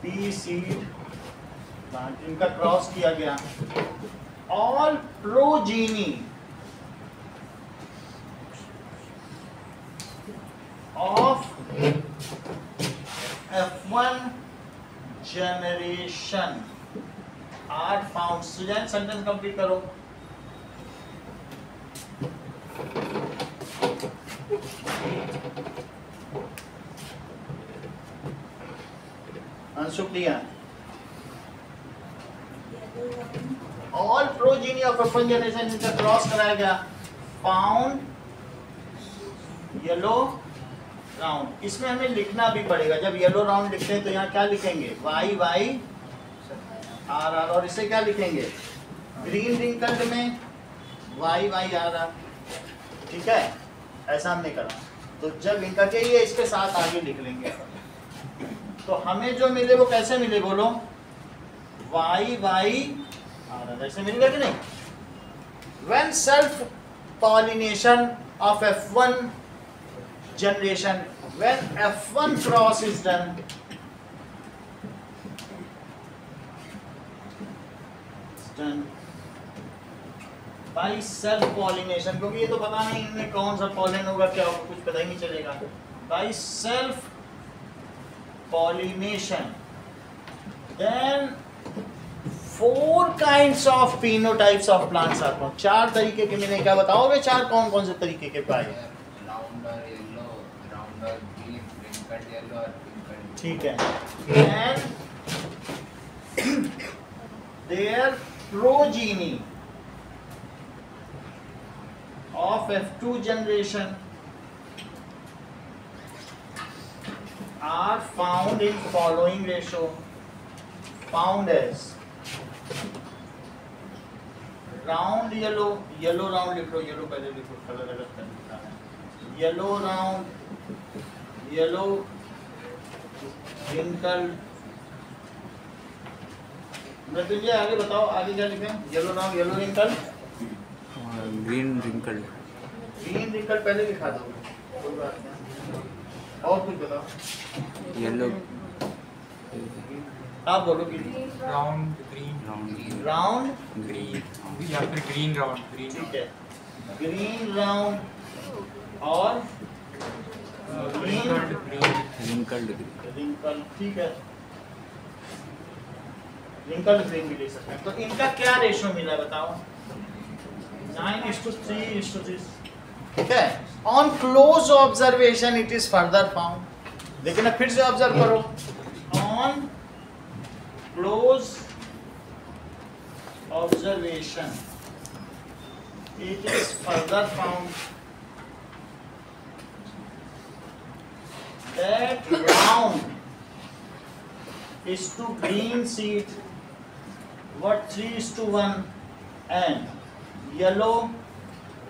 pea seed plant, इनका क्रॉस किया गया। all progeny of F1 generation are found। Susan sentence complete करो। Anshupriya, all progeny of F1 generation इनका cross कराया गया, found yellow round. इसमें हमें लिखना भी पड़ेगा, जब येलो राउंड लिखते हैं तो यहाँ क्या लिखेंगे? वाई वाई आर आर, और इसे क्या लिखेंगे? ग्रीन रिंकल्ड में वाई वाई आर आर। ठीक है, ऐसा हमने करा। तो जब इनका चाहिए इसके साथ आगे लिख लेंगे। तो हमें जो मिले वो कैसे मिले बोलो? वाई वाई आर आर, ऐसे मिलेगा कि नहीं? When self pollination of F1 generation, when F1 cross is done, by self pollination, क्योंकि ये तो पता नहीं इनमें कौन सा पॉलन होगा, क्या होगा, कुछ पता ही नहीं चलेगा। by self pollination, then 4 kinds of phenotypes of plants are found। 4 तरीके के मिले, क्या बताओगे? 4 कौन कौन से तरीके के पाए? राउंड और येलो, राउंड और ग्रीन, रिंकल्ड येलो और रिंकल्ड। ठीक है, and their progeny of F2 generation are found in following ratio. Found as round yellow, yellow round लिख लो, yellow पहले लिखो, कलर अलग कर लिखा है, yellow round, yellow wrinkled. Mrityunjay आगे बताओ, आगे क्या लिखें? Yellow now, yellow wrinkle, green wrinkle, green wrinkle पहले लिखा दो, कोई बात नहीं। और कुछ बताओ। येलो, आप बोलो कि राउंड ग्रीन राउंड ग्रीन या फिर ग्रीन राउंड ग्रीन ठीक है, ग्रीन राउंड और ग्रीन रिंकल्ड, रिंकल, ठीक है, रिंकल ग्रीन भी ले सकते हैं। तो इनका क्या रेशो मिला बताओ? 9:3:6, ठीक है। On close observation it is further found, लेकिन अब फिर से ऑब्जर्व करो, on close observation it is further found that round is to green seed what 3:1 and yellow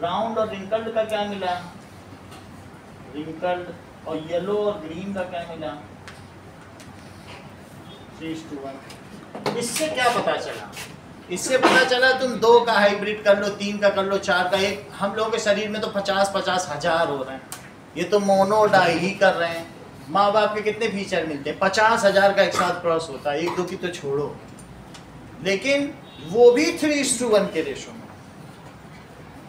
round और wrinkled का क्या मिला? wrinkled और yellow और green का क्या मिला? 3:1। इससे क्या पता चला? इससे पता चला तुम 2 का हाइब्रिड कर लो, 3 का कर लो, 4 का, एक हम लोगों के शरीर में तो 50-50 हजार हो रहे हैं, ये तो मोनो डाई ही कर रहे हैं। माँ बाप के कितने फीचर मिलते हैं? 50,000 का एक साथ क्रॉस होता है, 1-2 की तो छोड़ो, लेकिन वो भी 3:1 के रेशो में।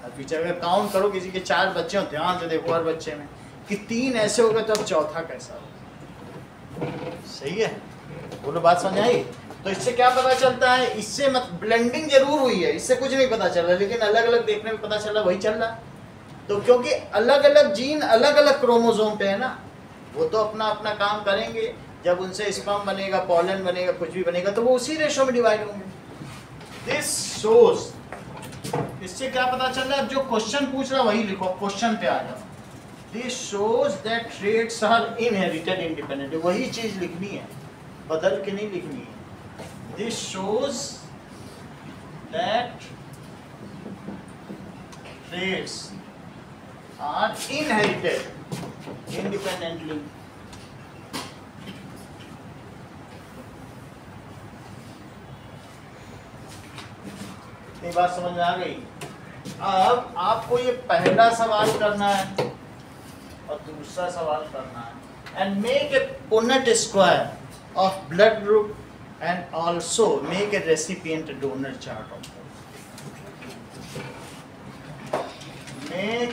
अब फीचर अगर काउंट करो, किसी के 4 बच्चे हो, ध्यान से देखो हर बच्चे में कि 3 ऐसे हो गए, तो अब चौथा कैसा हो? सही है, बोलो बात समझ आई? तो इससे क्या पता चलता है? इससे मत ब्लेंडिंग जरूर हुई है, इससे कुछ नहीं पता चला, लेकिन अलग अलग देखने में पता चला वही चल रहा। तो क्योंकि अलग अलग जीन अलग अलग क्रोमोसोम पे है ना, वो तो अपना अपना काम करेंगे, जब उनसे स्पर्म बनेगा, पॉलन बनेगा, कुछ भी बनेगा, तो वो उसी रेशो में डिवाइड होंगे। दिस शोज, इससे क्या पता चल रहा है? अब जो क्वेश्चन पूछ रहा वही लिखो, क्वेश्चन पे आ जाओ। This shows that traits are inherited independently, वही चीज लिखनी है, बदल के नहीं लिखनी है। This shows that traits are inherited independently. ये बात समझ में आ गई? अब आपको ये पहला सवाल करना है और दूसरा सवाल करना है। And make a Punnett square of blood group and also make a recipient donor chart of make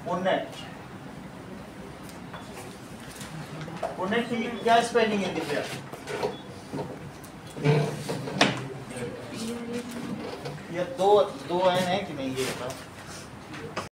Punnett. Punnett की क्या स्पेलिंग है दिव्या? ये दो एन है कि नहीं, ये बताओ।